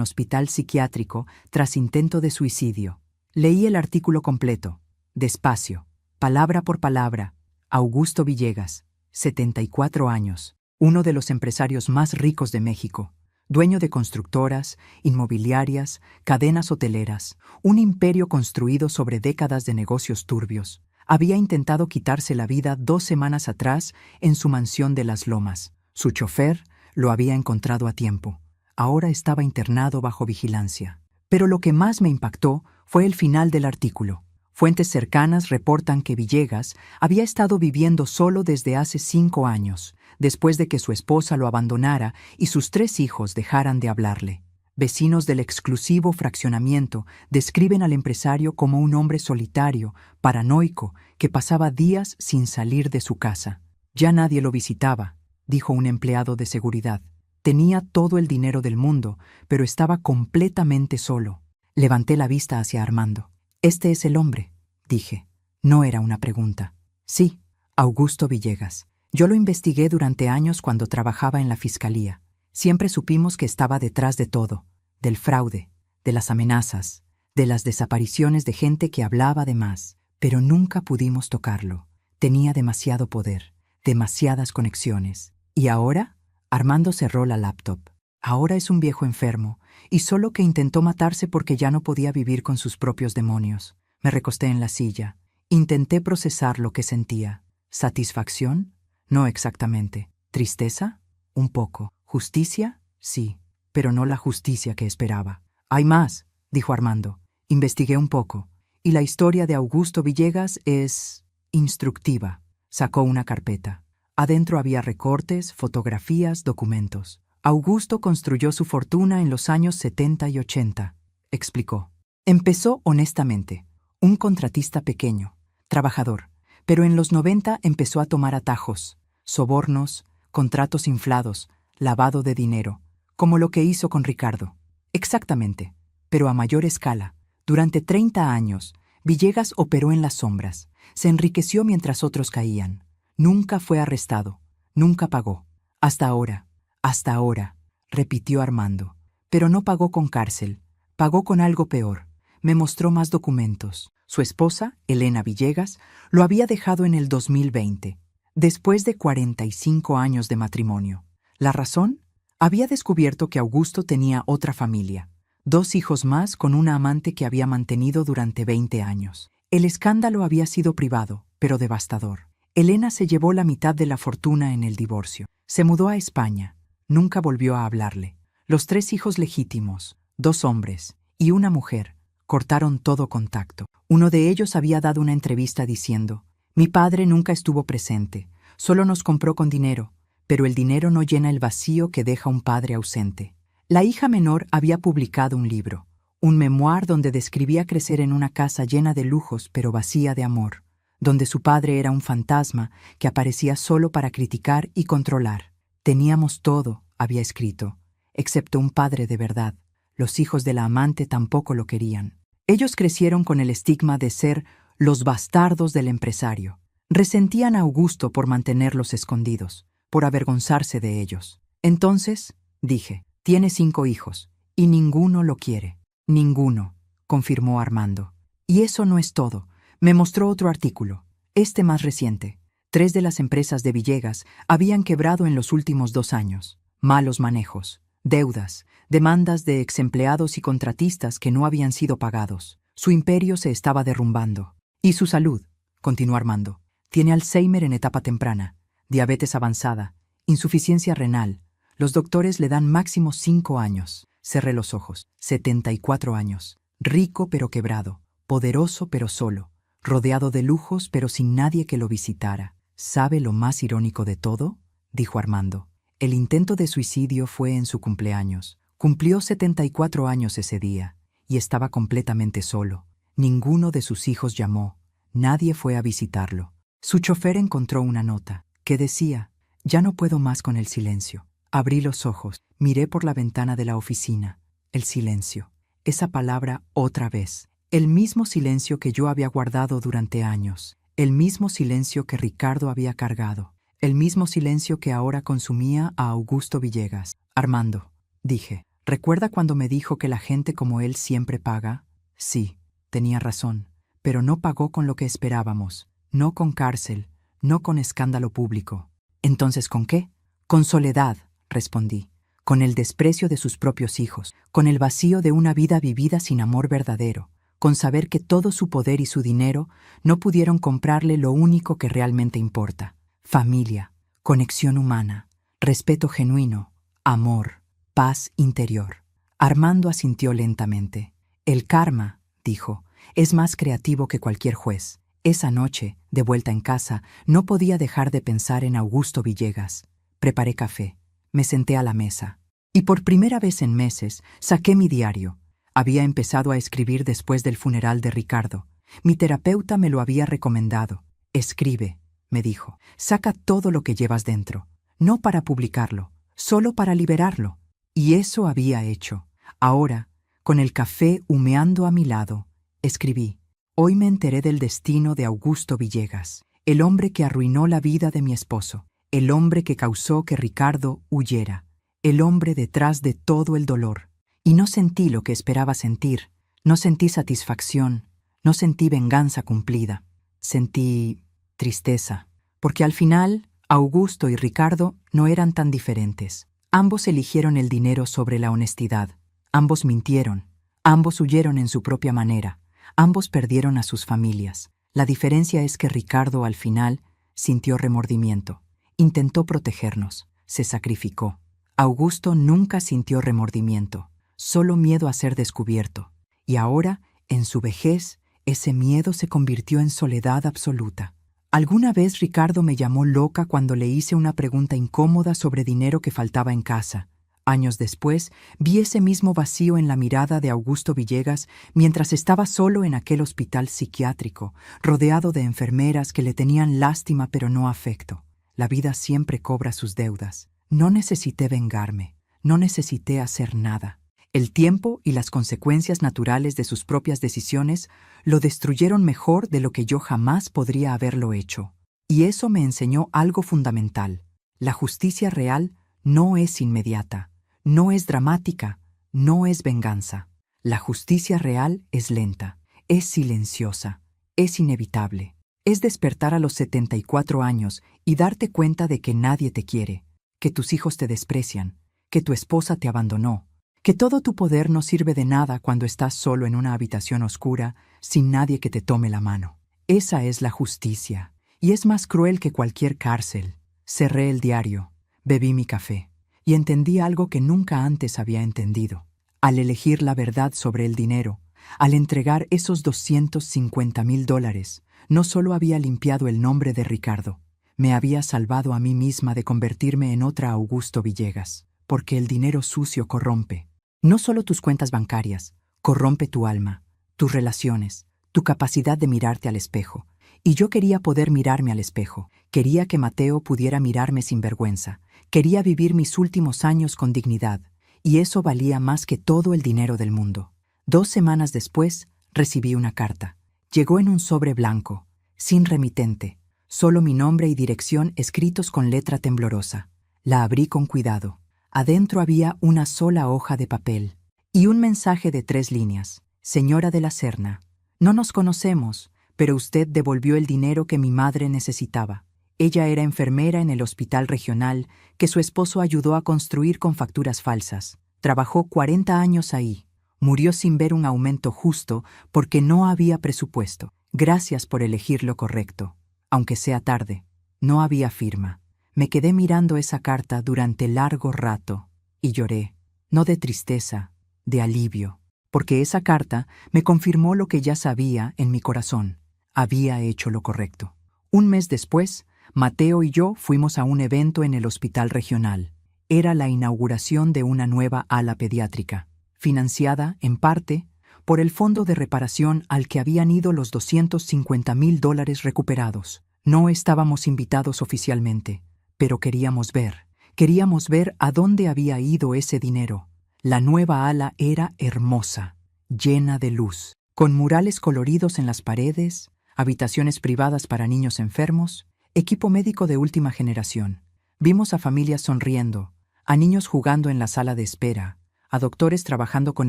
hospital psiquiátrico tras intento de suicidio. Leí el artículo completo, despacio, palabra por palabra. Augusto Villegas, 74 años, uno de los empresarios más ricos de México, dueño de constructoras, inmobiliarias, cadenas hoteleras, un imperio construido sobre décadas de negocios turbios. Había intentado quitarse la vida 2 semanas atrás en su mansión de Las Lomas. Su chofer lo había encontrado a tiempo. Ahora estaba internado bajo vigilancia. Pero lo que más me impactó fue el final del artículo. Fuentes cercanas reportan que Villegas había estado viviendo solo desde hace 5 años, después de que su esposa lo abandonara y sus 3 hijos dejaran de hablarle. Vecinos del exclusivo fraccionamiento describen al empresario como un hombre solitario, paranoico, que pasaba días sin salir de su casa. Ya nadie lo visitaba, dijo un empleado de seguridad. Tenía todo el dinero del mundo, pero estaba completamente solo. Levanté la vista hacia Armando. «Este es el hombre», dije. No era una pregunta. Sí, Augusto Villegas. Yo lo investigué durante años cuando trabajaba en la fiscalía. Siempre supimos que estaba detrás de todo, del fraude, de las amenazas, de las desapariciones de gente que hablaba de más, pero nunca pudimos tocarlo. Tenía demasiado poder, demasiadas conexiones. ¿Y ahora? Armando cerró la laptop. Ahora es un viejo enfermo, y solo que intentó matarse porque ya no podía vivir con sus propios demonios. Me recosté en la silla. Intenté procesar lo que sentía. ¿Satisfacción? No exactamente. ¿Tristeza? Un poco. ¿Justicia? Sí, pero no la justicia que esperaba. «Hay más», dijo Armando. Investigué un poco, y la historia de Augusto Villegas es instructiva. Sacó una carpeta. Adentro había recortes, fotografías, documentos. Augusto construyó su fortuna en los años 70 y 80, explicó. Empezó honestamente, un contratista pequeño, trabajador, pero en los 90 empezó a tomar atajos, sobornos, contratos inflados, lavado de dinero, como lo que hizo con Ricardo. Exactamente, pero a mayor escala. Durante 30 años, Villegas operó en las sombras, se enriqueció mientras otros caían. Nunca fue arrestado, nunca pagó. Hasta ahora, repitió Armando. Pero no pagó con cárcel, pagó con algo peor. Me mostró más documentos. Su esposa, Elena Villegas, lo había dejado en el 2020, después de 45 años de matrimonio. ¿La razón? Había descubierto que Augusto tenía otra familia, 2 hijos más con una amante que había mantenido durante 20 años. El escándalo había sido privado, pero devastador. Elena se llevó la mitad de la fortuna en el divorcio. Se mudó a España. Nunca volvió a hablarle. Los 3 hijos legítimos, 2 hombres y una mujer, cortaron todo contacto. Uno de ellos había dado una entrevista diciendo: «Mi padre nunca estuvo presente, solo nos compró con dinero, pero el dinero no llena el vacío que deja un padre ausente». La hija menor había publicado un libro, un memoir donde describía crecer en una casa llena de lujos pero vacía de amor, donde su padre era un fantasma que aparecía solo para criticar y controlar. «Teníamos todo», había escrito, «excepto un padre de verdad. Los hijos de la amante tampoco lo querían. Ellos crecieron con el estigma de ser los bastardos del empresario. Resentían a Augusto por mantenerlos escondidos, por avergonzarse de ellos. Entonces, dije, tiene 5 hijos, y ninguno lo quiere». «Ninguno», confirmó Armando. «Y eso no es todo». Me mostró otro artículo, este más reciente. 3 de las empresas de Villegas habían quebrado en los últimos 2 años. Malos manejos, deudas, demandas de exempleados y contratistas que no habían sido pagados. Su imperio se estaba derrumbando. «Y su salud», continuó Armando. «Tiene Alzheimer en etapa temprana, diabetes avanzada, insuficiencia renal. Los doctores le dan máximo 5 años». Cerré los ojos. 74 años. Rico pero quebrado. Poderoso pero solo. Rodeado de lujos pero sin nadie que lo visitara. «¿Sabe lo más irónico de todo?», dijo Armando. «El intento de suicidio fue en su cumpleaños. Cumplió 74 años ese día, y estaba completamente solo. Ninguno de sus hijos llamó. Nadie fue a visitarlo. Su chofer encontró una nota que decía: «Ya no puedo más con el silencio». Abrí los ojos, miré por la ventana de la oficina. El silencio. Esa palabra otra vez. El mismo silencio que yo había guardado durante años. El mismo silencio que Ricardo había cargado. El mismo silencio que ahora consumía a Augusto Villegas. «Armando», dije, «¿recuerda cuando me dijo que la gente como él siempre paga?» Sí, tenía razón, pero no pagó con lo que esperábamos. No con cárcel, no con escándalo público. «¿Entonces con qué?» «Con soledad», respondí, «con el desprecio de sus propios hijos, con el vacío de una vida vivida sin amor verdadero, con saber que todo su poder y su dinero no pudieron comprarle lo único que realmente importa: familia, conexión humana, respeto genuino, amor, paz interior». Armando asintió lentamente. «El karma», dijo, Es más creativo que cualquier juez. Esa noche, de vuelta en casa, no podía dejar de pensar en Augusto Villegas. Preparé café, me senté a la mesa. Y por primera vez en meses, saqué mi diario. Había empezado a escribir después del funeral de Ricardo. Mi terapeuta me lo había recomendado. Escribe, me dijo. Saca todo lo que llevas dentro. No para publicarlo, solo para liberarlo. Y eso había hecho. Ahora, con el café humeando a mi lado, escribí. Hoy me enteré del destino de Augusto Villegas, el hombre que arruinó la vida de mi esposo, el hombre que causó que Ricardo huyera, el hombre detrás de todo el dolor. Y no sentí lo que esperaba sentir, no sentí satisfacción, no sentí venganza cumplida, sentí tristeza, porque al final Augusto y Ricardo no eran tan diferentes. Ambos eligieron el dinero sobre la honestidad, ambos mintieron, ambos huyeron en su propia manera. Ambos perdieron a sus familias. La diferencia es que Ricardo al final sintió remordimiento. Intentó protegernos. Se sacrificó. Augusto nunca sintió remordimiento, solo miedo a ser descubierto. Y ahora, en su vejez, ese miedo se convirtió en soledad absoluta. Alguna vez Ricardo me llamó loca cuando le hice una pregunta incómoda sobre dinero que faltaba en casa. Años después, vi ese mismo vacío en la mirada de Augusto Villegas mientras estaba solo en aquel hospital psiquiátrico, rodeado de enfermeras que le tenían lástima pero no afecto. La vida siempre cobra sus deudas. No necesité vengarme, no necesité hacer nada. El tiempo y las consecuencias naturales de sus propias decisiones lo destruyeron mejor de lo que yo jamás podría haberlo hecho. Y eso me enseñó algo fundamental. La justicia real no es inmediata. No es dramática, no es venganza. La justicia real es lenta, es silenciosa, es inevitable. Es despertar a los 74 años y darte cuenta de que nadie te quiere, que tus hijos te desprecian, que tu esposa te abandonó, que todo tu poder no sirve de nada cuando estás solo en una habitación oscura, sin nadie que te tome la mano. Esa es la justicia, y es más cruel que cualquier cárcel. Cerré el diario, bebí mi café. Y entendí algo que nunca antes había entendido. Al elegir la verdad sobre el dinero, al entregar esos $250,000, no solo había limpiado el nombre de Ricardo, me había salvado a mí misma de convertirme en otra Augusto Villegas, porque el dinero sucio corrompe. No solo tus cuentas bancarias, corrompe tu alma, tus relaciones, tu capacidad de mirarte al espejo. Y yo quería poder mirarme al espejo, quería que Mateo pudiera mirarme sin vergüenza. Quería vivir mis últimos años con dignidad, y eso valía más que todo el dinero del mundo. 2 semanas después, recibí una carta. Llegó en un sobre blanco, sin remitente, solo mi nombre y dirección escritos con letra temblorosa. La abrí con cuidado. Adentro había una sola hoja de papel y un mensaje de 3 líneas. Señora de la Serna, no nos conocemos, pero usted devolvió el dinero que mi madre necesitaba. Ella era enfermera en el hospital regional que su esposo ayudó a construir con facturas falsas. Trabajó 40 años ahí. Murió sin ver un aumento justo porque no había presupuesto. Gracias por elegir lo correcto. Aunque sea tarde. No había firma. Me quedé mirando esa carta durante largo rato y lloré. No de tristeza, de alivio. Porque esa carta me confirmó lo que ya sabía en mi corazón. Había hecho lo correcto. Un mes después, Mateo y yo fuimos a un evento en el hospital regional. Era la inauguración de una nueva ala pediátrica, financiada, en parte, por el fondo de reparación al que habían ido los $250,000 recuperados. No estábamos invitados oficialmente, pero queríamos ver a dónde había ido ese dinero. La nueva ala era hermosa, llena de luz, con murales coloridos en las paredes, habitaciones privadas para niños enfermos, equipo médico de última generación. Vimos a familias sonriendo, a niños jugando en la sala de espera, a doctores trabajando con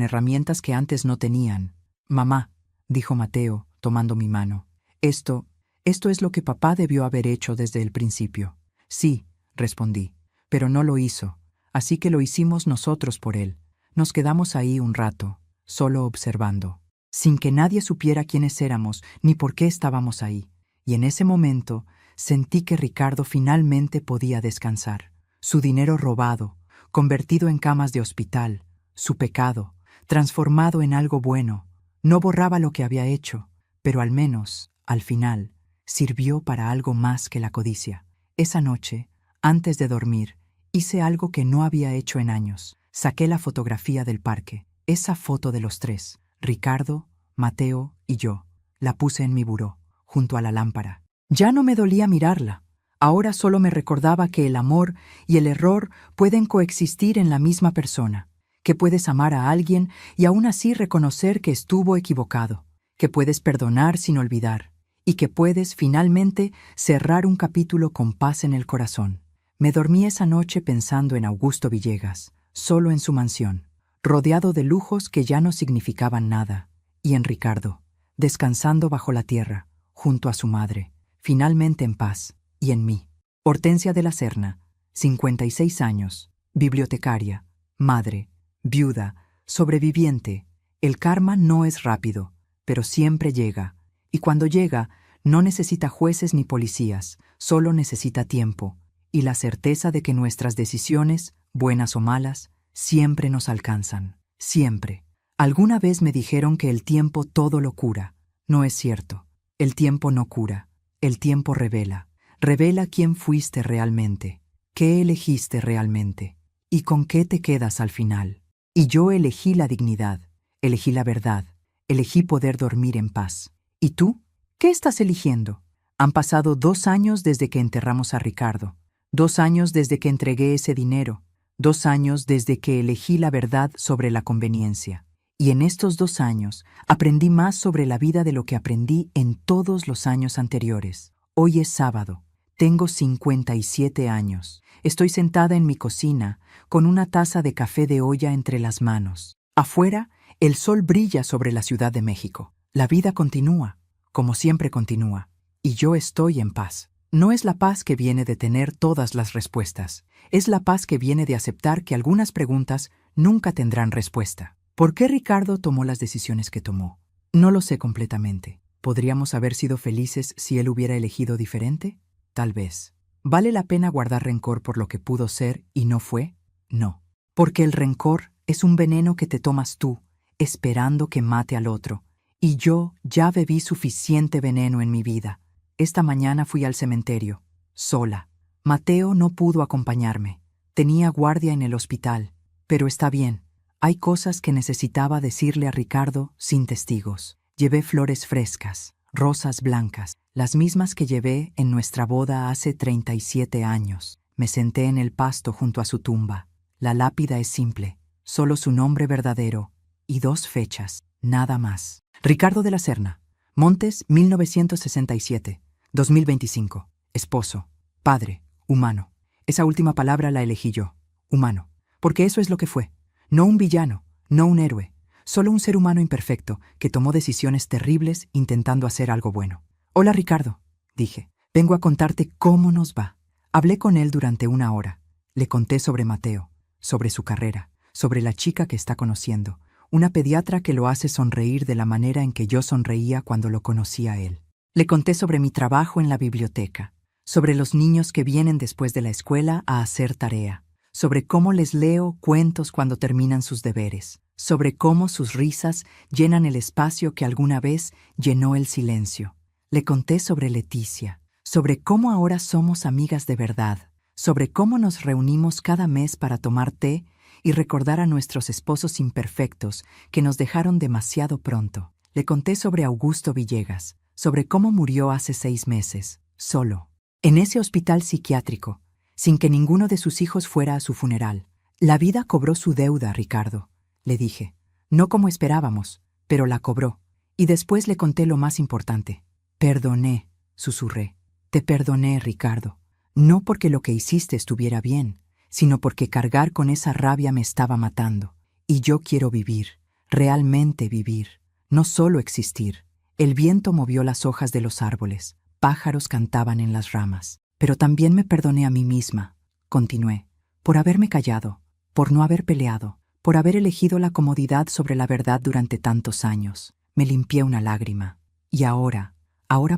herramientas que antes no tenían. Mamá, dijo Mateo, tomando mi mano. Esto es lo que papá debió haber hecho desde el principio. Sí, respondí, pero no lo hizo, así que lo hicimos nosotros por él. Nos quedamos ahí un rato, solo observando, sin que nadie supiera quiénes éramos ni por qué estábamos ahí. Y en ese momento sentí que Ricardo finalmente podía descansar. Su dinero robado, convertido en camas de hospital, su pecado, transformado en algo bueno, No borraba lo que había hecho, pero al menos, al final, sirvió para algo más que la codicia. Esa noche, antes de dormir, hice algo que no había hecho en años. Saqué la fotografía del parque, esa foto de los tres, Ricardo, Mateo y yo. La puse en mi buró, junto a la lámpara. Ya no me dolía mirarla. Ahora solo me recordaba que el amor y el error pueden coexistir en la misma persona, que puedes amar a alguien y aún así reconocer que estuvo equivocado, que puedes perdonar sin olvidar, y que puedes finalmente cerrar un capítulo con paz en el corazón. Me dormí esa noche pensando en Augusto Villegas, solo en su mansión, rodeado de lujos que ya no significaban nada, y en Ricardo, descansando bajo la tierra, junto a su madre, finalmente en paz, y en mí. Hortensia de la Serna, 56 años, bibliotecaria, madre, viuda, sobreviviente. El karma no es rápido, pero siempre llega, y cuando llega, no necesita jueces ni policías, solo necesita tiempo, y la certeza de que nuestras decisiones, buenas o malas, siempre nos alcanzan, siempre. Alguna vez me dijeron que el tiempo todo lo cura. No es cierto. El tiempo no cura. El tiempo revela. Revela quién fuiste realmente, qué elegiste realmente, y con qué te quedas al final. Y yo elegí la dignidad, elegí la verdad, elegí poder dormir en paz. ¿Y tú? ¿Qué estás eligiendo? Han pasado 2 años desde que enterramos a Ricardo, 2 años desde que entregué ese dinero, 2 años desde que elegí la verdad sobre la conveniencia. Y en estos 2 años aprendí más sobre la vida de lo que aprendí en todos los años anteriores. Hoy es sábado. Tengo 57 años. Estoy sentada en mi cocina, con una taza de café de olla entre las manos. Afuera, el sol brilla sobre la Ciudad de México. La vida continúa, como siempre continúa, y yo estoy en paz. No es la paz que viene de tener todas las respuestas, es la paz que viene de aceptar que algunas preguntas nunca tendrán respuesta. ¿Por qué Ricardo tomó las decisiones que tomó? No lo sé completamente. ¿Podríamos haber sido felices si él hubiera elegido diferente? Tal vez. ¿Vale la pena guardar rencor por lo que pudo ser y no fue? No. Porque el rencor es un veneno que te tomas tú, esperando que mate al otro. Y yo ya bebí suficiente veneno en mi vida. Esta mañana fui al cementerio, sola. Mateo no pudo acompañarme. Tenía guardia en el hospital. Pero está bien. Hay cosas que necesitaba decirle a Ricardo sin testigos. Llevé flores frescas, rosas blancas, las mismas que llevé en nuestra boda hace 37 años. Me senté en el pasto junto a su tumba. La lápida es simple, solo su nombre verdadero y 2 fechas, nada más. Ricardo de la Serna, Montes, 1967, 2025. Esposo, padre, humano. Esa última palabra la elegí yo, humano, porque eso es lo que fue. No un villano, no un héroe. Solo un ser humano imperfecto que tomó decisiones terribles intentando hacer algo bueno. Hola Ricardo, dije. Vengo a contarte cómo nos va. Hablé con él durante 1 hora. Le conté sobre Mateo, sobre su carrera, sobre la chica que está conociendo, una pediatra que lo hace sonreír de la manera en que yo sonreía cuando lo conocí a él. Le conté sobre mi trabajo en la biblioteca, sobre los niños que vienen después de la escuela a hacer tarea, sobre cómo les leo cuentos cuando terminan sus deberes, sobre cómo sus risas llenan el espacio que alguna vez llenó el silencio. Le conté sobre Leticia, sobre cómo ahora somos amigas de verdad, sobre cómo nos reunimos cada mes para tomar té y recordar a nuestros esposos imperfectos que nos dejaron demasiado pronto. Le conté sobre Augusto Villegas, sobre cómo murió hace 6 meses, solo, en ese hospital psiquiátrico, sin que ninguno de sus hijos fuera a su funeral. La vida cobró su deuda, Ricardo, le dije. No como esperábamos, pero la cobró. Y después le conté lo más importante. Perdoné, susurré. Te perdoné, Ricardo. No porque lo que hiciste estuviera bien, sino porque cargar con esa rabia me estaba matando. Y yo quiero vivir, realmente vivir, no solo existir. El viento movió las hojas de los árboles, pájaros cantaban en las ramas. Pero también me perdoné a mí misma, continué, por haberme callado, por no haber peleado, por haber elegido la comodidad sobre la verdad durante tantos años. Me limpié una lágrima. Y ahora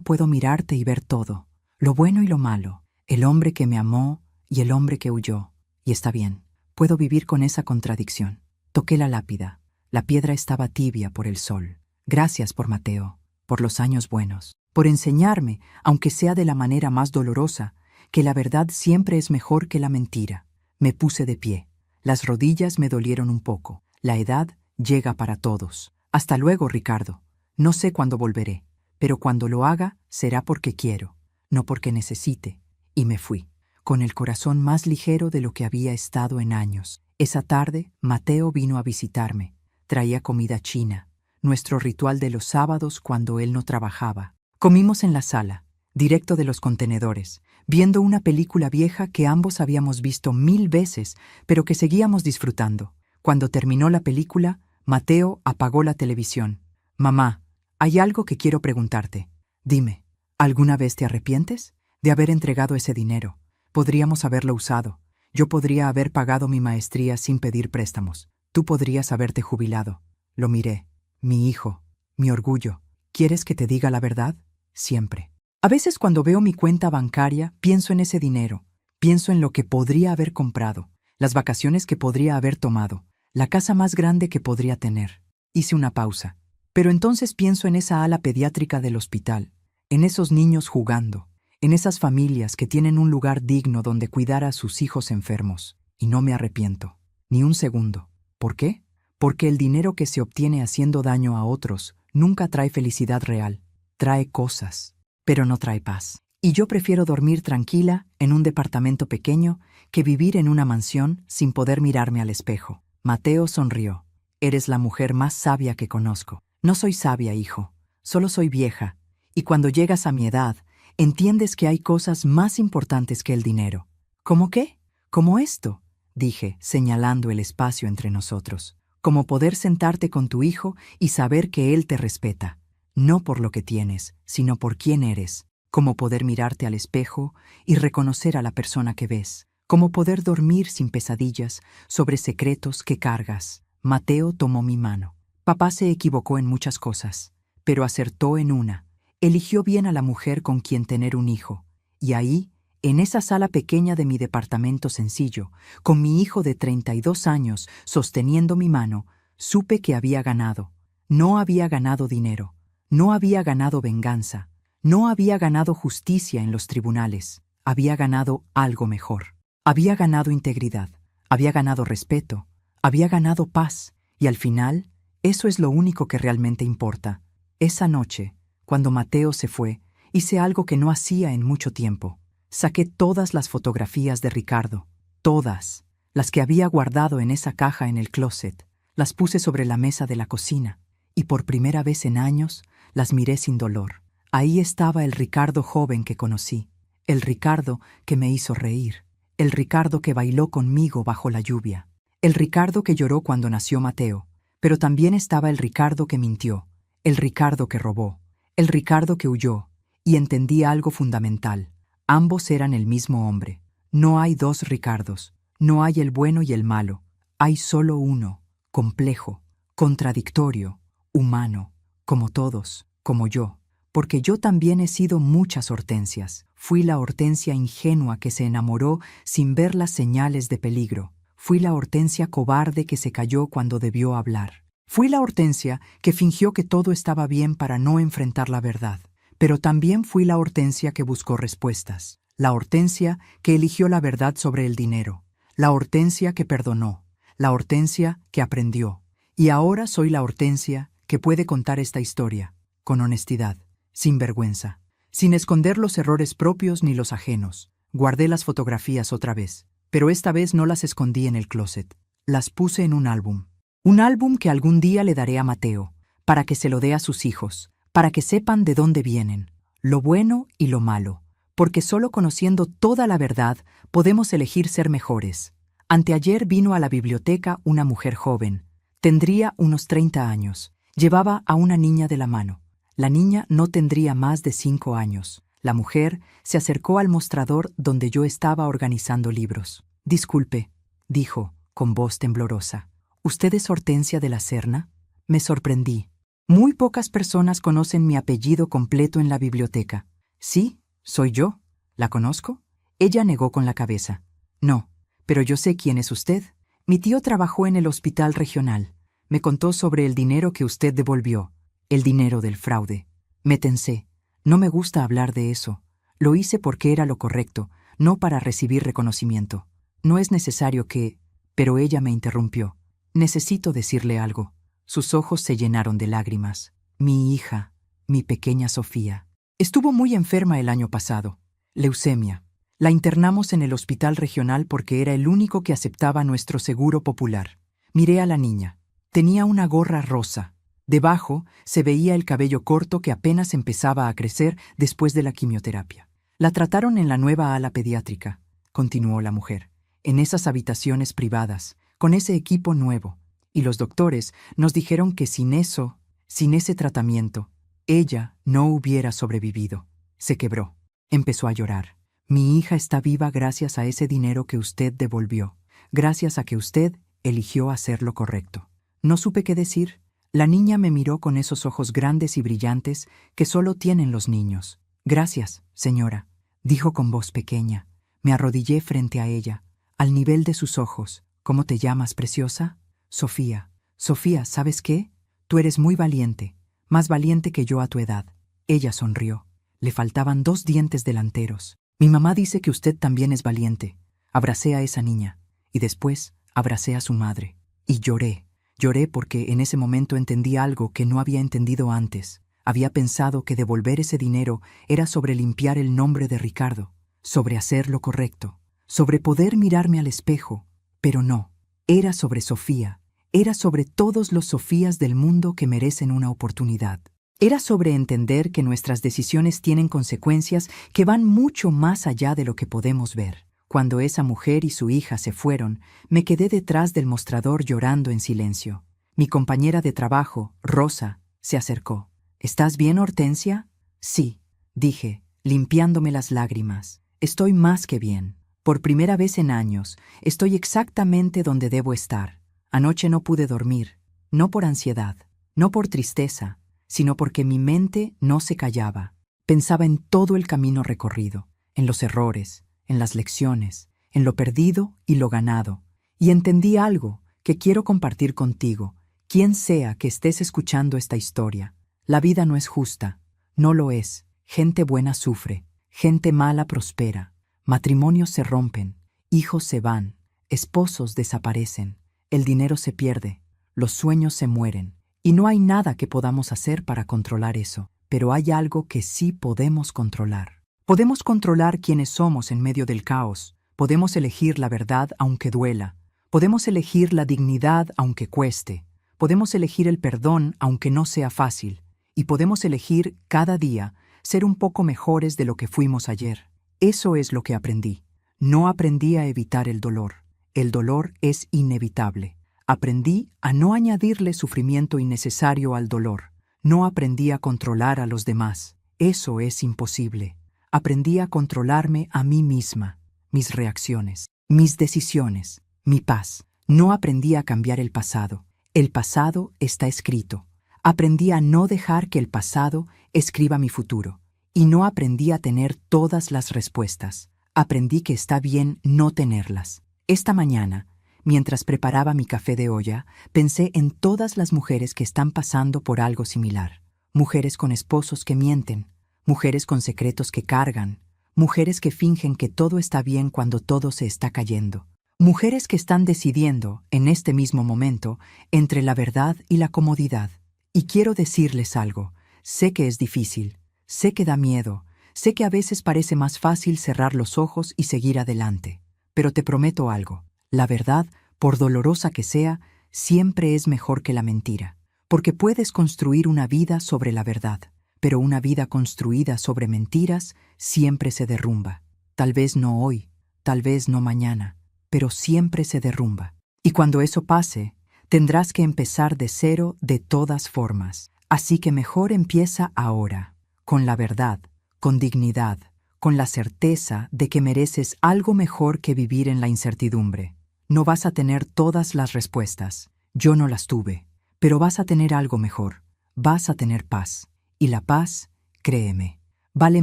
puedo mirarte y ver todo, lo bueno y lo malo, el hombre que me amó y el hombre que huyó. Y está bien, puedo vivir con esa contradicción. Toqué la lápida. La piedra estaba tibia por el sol. Gracias por Mateo, por los años buenos, por enseñarme, aunque sea de la manera más dolorosa, que la verdad siempre es mejor que la mentira. Me puse de pie. Las rodillas me dolieron un poco. La edad llega para todos. Hasta luego, Ricardo. No sé cuándo volveré, pero cuando lo haga será porque quiero, no porque necesite. Y me fui, con el corazón más ligero de lo que había estado en años. Esa tarde, Mateo vino a visitarme. Traía comida china, nuestro ritual de los sábados cuando él no trabajaba. Comimos en la sala, directo de los contenedores, viendo una película vieja que ambos habíamos visto 1000 veces, pero que seguíamos disfrutando. Cuando terminó la película, Mateo apagó la televisión. Mamá, hay algo que quiero preguntarte. Dime, ¿alguna vez te arrepientes de haber entregado ese dinero? Podríamos haberlo usado. Yo podría haber pagado mi maestría sin pedir préstamos. Tú podrías haberte jubilado. Lo miré. Mi hijo, mi orgullo. ¿Quieres que te diga la verdad? Siempre. A veces cuando veo mi cuenta bancaria, pienso en ese dinero. Pienso en lo que podría haber comprado, las vacaciones que podría haber tomado, la casa más grande que podría tener. Hice una pausa. Pero entonces pienso en esa ala pediátrica del hospital, en esos niños jugando, en esas familias que tienen un lugar digno donde cuidar a sus hijos enfermos. Y no me arrepiento, ni un segundo. ¿Por qué? Porque el dinero que se obtiene haciendo daño a otros nunca trae felicidad real. Trae cosas, pero no trae paz. Y yo prefiero dormir tranquila en un departamento pequeño que vivir en una mansión sin poder mirarme al espejo. Mateo sonrió. Eres la mujer más sabia que conozco. No soy sabia, hijo. Solo soy vieja. Y cuando llegas a mi edad, entiendes que hay cosas más importantes que el dinero. ¿Cómo qué? Como esto, dije, señalando el espacio entre nosotros. Como poder sentarte con tu hijo y saber que él te respeta. No por lo que tienes, sino por quién eres. Como poder mirarte al espejo y reconocer a la persona que ves. Como poder dormir sin pesadillas sobre secretos que cargas. Mateo tomó mi mano. Papá se equivocó en muchas cosas, pero acertó en una. Eligió bien a la mujer con quien tener un hijo. Y ahí, en esa sala pequeña de mi departamento sencillo, con mi hijo de 32 años sosteniendo mi mano, supe que había ganado. No había ganado dinero. No había ganado venganza. No había ganado justicia en los tribunales. Había ganado algo mejor. Había ganado integridad. Había ganado respeto. Había ganado paz. Y al final, eso es lo único que realmente importa. Esa noche, cuando Mateo se fue, hice algo que no hacía en mucho tiempo. Saqué todas las fotografías de Ricardo. Todas. Las que había guardado en esa caja en el closet. Las puse sobre la mesa de la cocina. Y por primera vez en años, las miré sin dolor. Ahí estaba el Ricardo joven que conocí. El Ricardo que me hizo reír. El Ricardo que bailó conmigo bajo la lluvia. El Ricardo que lloró cuando nació Mateo. Pero también estaba el Ricardo que mintió, el Ricardo que robó, el Ricardo que huyó, y entendí algo fundamental. Ambos eran el mismo hombre. No hay dos Ricardos, no hay el bueno y el malo. Hay solo uno, complejo, contradictorio, humano, como todos, como yo. Porque yo también he sido muchas Hortensias. Fui la Hortensia ingenua que se enamoró sin ver las señales de peligro. Fui la Hortensia cobarde que se calló cuando debió hablar. Fui la Hortensia que fingió que todo estaba bien para no enfrentar la verdad. Pero también fui la Hortensia que buscó respuestas. La Hortensia que eligió la verdad sobre el dinero. La Hortensia que perdonó. La Hortensia que aprendió. Y ahora soy la Hortensia que puede contar esta historia, con honestidad, sin vergüenza, sin esconder los errores propios ni los ajenos. Guardé las fotografías otra vez. Pero esta vez no las escondí en el closet. Las puse en un álbum. Un álbum que algún día le daré a Mateo, para que se lo dé a sus hijos, para que sepan de dónde vienen, lo bueno y lo malo, porque solo conociendo toda la verdad podemos elegir ser mejores. Anteayer vino a la biblioteca una mujer joven. Tendría unos 30 años. Llevaba a una niña de la mano. La niña no tendría más de 5 años. La mujer se acercó al mostrador donde yo estaba organizando libros. «Disculpe», dijo, con voz temblorosa. «¿Usted es Hortensia de la Serna?» Me sorprendí. Muy pocas personas conocen mi apellido completo en la biblioteca. «Sí, soy yo. ¿La conozco?» Ella negó con la cabeza. «No, pero yo sé quién es usted. Mi tío trabajó en el hospital regional. Me contó sobre el dinero que usted devolvió. El dinero del fraude. Me tensé. No me gusta hablar de eso. Lo hice porque era lo correcto, no para recibir reconocimiento. No es necesario que... Pero ella me interrumpió. Necesito decirle algo. Sus ojos se llenaron de lágrimas. Mi hija, mi pequeña Sofía. Estuvo muy enferma el año pasado. Leucemia. La internamos en el hospital regional porque era el único que aceptaba nuestro seguro popular. Miré a la niña. Tenía una gorra rosa. Debajo se veía el cabello corto que apenas empezaba a crecer después de la quimioterapia. La trataron en la nueva ala pediátrica, continuó la mujer, en esas habitaciones privadas, con ese equipo nuevo. Y los doctores nos dijeron que sin ese tratamiento, ella no hubiera sobrevivido. Se quebró. Empezó a llorar. Mi hija está viva gracias a ese dinero que usted devolvió, gracias a que usted eligió hacer lo correcto. No supe qué decir. La niña me miró con esos ojos grandes y brillantes que solo tienen los niños. Gracias, señora, dijo con voz pequeña. Me arrodillé frente a ella, al nivel de sus ojos. ¿Cómo te llamas, preciosa? Sofía. Sofía, ¿sabes qué? Tú eres muy valiente, más valiente que yo a tu edad. Ella sonrió. Le faltaban 2 dientes delanteros. Mi mamá dice que usted también es valiente. Abracé a esa niña, y después abracé a su madre. Y lloré. Lloré porque en ese momento entendí algo que no había entendido antes. Había pensado que devolver ese dinero era sobre limpiar el nombre de Ricardo, sobre hacer lo correcto, sobre poder mirarme al espejo, pero no. Era sobre Sofía, era sobre todos los Sofías del mundo que merecen una oportunidad. Era sobre entender que nuestras decisiones tienen consecuencias que van mucho más allá de lo que podemos ver. Cuando esa mujer y su hija se fueron, me quedé detrás del mostrador llorando en silencio. Mi compañera de trabajo, Rosa, se acercó. ¿Estás bien, Hortensia? Sí, dije, limpiándome las lágrimas. Estoy más que bien. Por primera vez en años, estoy exactamente donde debo estar. Anoche no pude dormir, no por ansiedad, no por tristeza, sino porque mi mente no se callaba. Pensaba en todo el camino recorrido, en los errores, en las lecciones, en lo perdido y lo ganado. Y entendí algo que quiero compartir contigo, quien sea que estés escuchando esta historia. La vida no es justa, no lo es. Gente buena sufre, gente mala prospera, matrimonios se rompen, hijos se van, esposos desaparecen, el dinero se pierde, los sueños se mueren. Y no hay nada que podamos hacer para controlar eso, pero hay algo que sí podemos controlar. Podemos controlar quiénes somos en medio del caos. Podemos elegir la verdad aunque duela. Podemos elegir la dignidad aunque cueste. Podemos elegir el perdón aunque no sea fácil. Y podemos elegir cada día ser un poco mejores de lo que fuimos ayer. Eso es lo que aprendí. No aprendí a evitar el dolor. El dolor es inevitable. Aprendí a no añadirle sufrimiento innecesario al dolor. No aprendí a controlar a los demás. Eso es imposible. Aprendí a controlarme a mí misma, mis reacciones, mis decisiones, mi paz. No aprendí a cambiar el pasado. El pasado está escrito. Aprendí a no dejar que el pasado escriba mi futuro. Y no aprendí a tener todas las respuestas. Aprendí que está bien no tenerlas. Esta mañana, mientras preparaba mi café de olla, pensé en todas las mujeres que están pasando por algo similar. Mujeres con esposos que mienten, mujeres con secretos que cargan, mujeres que fingen que todo está bien cuando todo se está cayendo. Mujeres que están decidiendo, en este mismo momento, entre la verdad y la comodidad. Y quiero decirles algo. Sé que es difícil, sé que da miedo, sé que a veces parece más fácil cerrar los ojos y seguir adelante. Pero te prometo algo. La verdad, por dolorosa que sea, siempre es mejor que la mentira, porque puedes construir una vida sobre la verdad, pero una vida construida sobre mentiras siempre se derrumba. Tal vez no hoy, tal vez no mañana, pero siempre se derrumba. Y cuando eso pase, tendrás que empezar de cero de todas formas. Así que mejor empieza ahora, con la verdad, con dignidad, con la certeza de que mereces algo mejor que vivir en la incertidumbre. No vas a tener todas las respuestas, yo no las tuve, pero vas a tener algo mejor, vas a tener paz. Y la paz, créeme, vale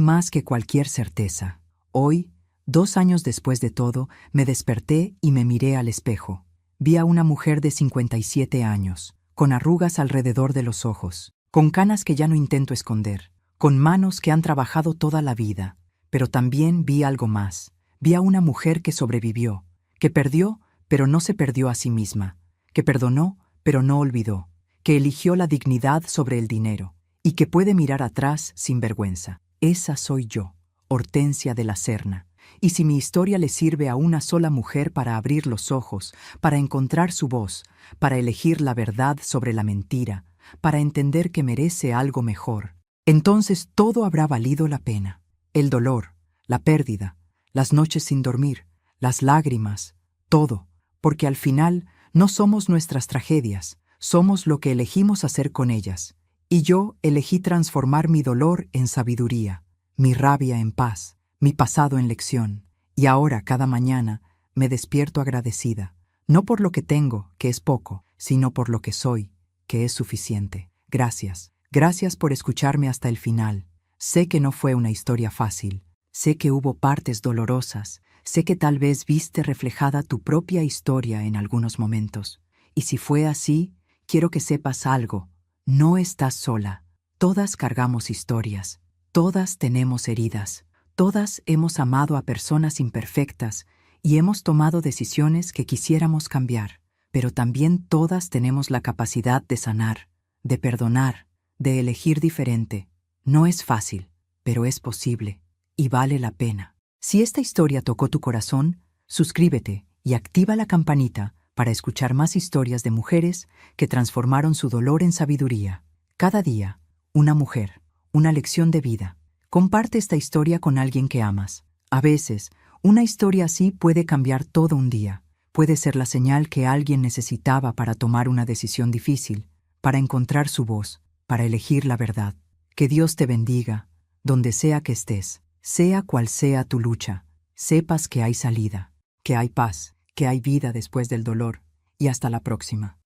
más que cualquier certeza. Hoy, 2 años después de todo, me desperté y me miré al espejo. Vi a una mujer de 57 años, con arrugas alrededor de los ojos, con canas que ya no intento esconder, con manos que han trabajado toda la vida. Pero también vi algo más. Vi a una mujer que sobrevivió, que perdió, pero no se perdió a sí misma, que perdonó, pero no olvidó, que eligió la dignidad sobre el dinero, y que puede mirar atrás sin vergüenza. Esa soy yo, Hortensia de la Serna. Y si mi historia le sirve a una sola mujer para abrir los ojos, para encontrar su voz, para elegir la verdad sobre la mentira, para entender que merece algo mejor, entonces todo habrá valido la pena. El dolor, la pérdida, las noches sin dormir, las lágrimas, todo, porque al final no somos nuestras tragedias, somos lo que elegimos hacer con ellas. Y yo elegí transformar mi dolor en sabiduría, mi rabia en paz, mi pasado en lección, y ahora cada mañana me despierto agradecida, no por lo que tengo, que es poco, sino por lo que soy, que es suficiente. Gracias, gracias por escucharme hasta el final. Sé que no fue una historia fácil, sé que hubo partes dolorosas, sé que tal vez viste reflejada tu propia historia en algunos momentos. Y si fue así, quiero que sepas algo, no estás sola. Todas cargamos historias, todas tenemos heridas, todas hemos amado a personas imperfectas y hemos tomado decisiones que quisiéramos cambiar, pero también todas tenemos la capacidad de sanar, de perdonar, de elegir diferente. No es fácil, pero es posible, y vale la pena. Si esta historia tocó tu corazón, suscríbete y activa la campanita para escuchar más historias de mujeres que transformaron su dolor en sabiduría. Cada día, una mujer, una lección de vida. Comparte esta historia con alguien que amas. A veces, una historia así puede cambiar todo un día. Puede ser la señal que alguien necesitaba para tomar una decisión difícil, para encontrar su voz, para elegir la verdad. Que Dios te bendiga, donde sea que estés, sea cual sea tu lucha. Sepas que hay salida, que hay paz, que hay vida después del dolor. Y hasta la próxima.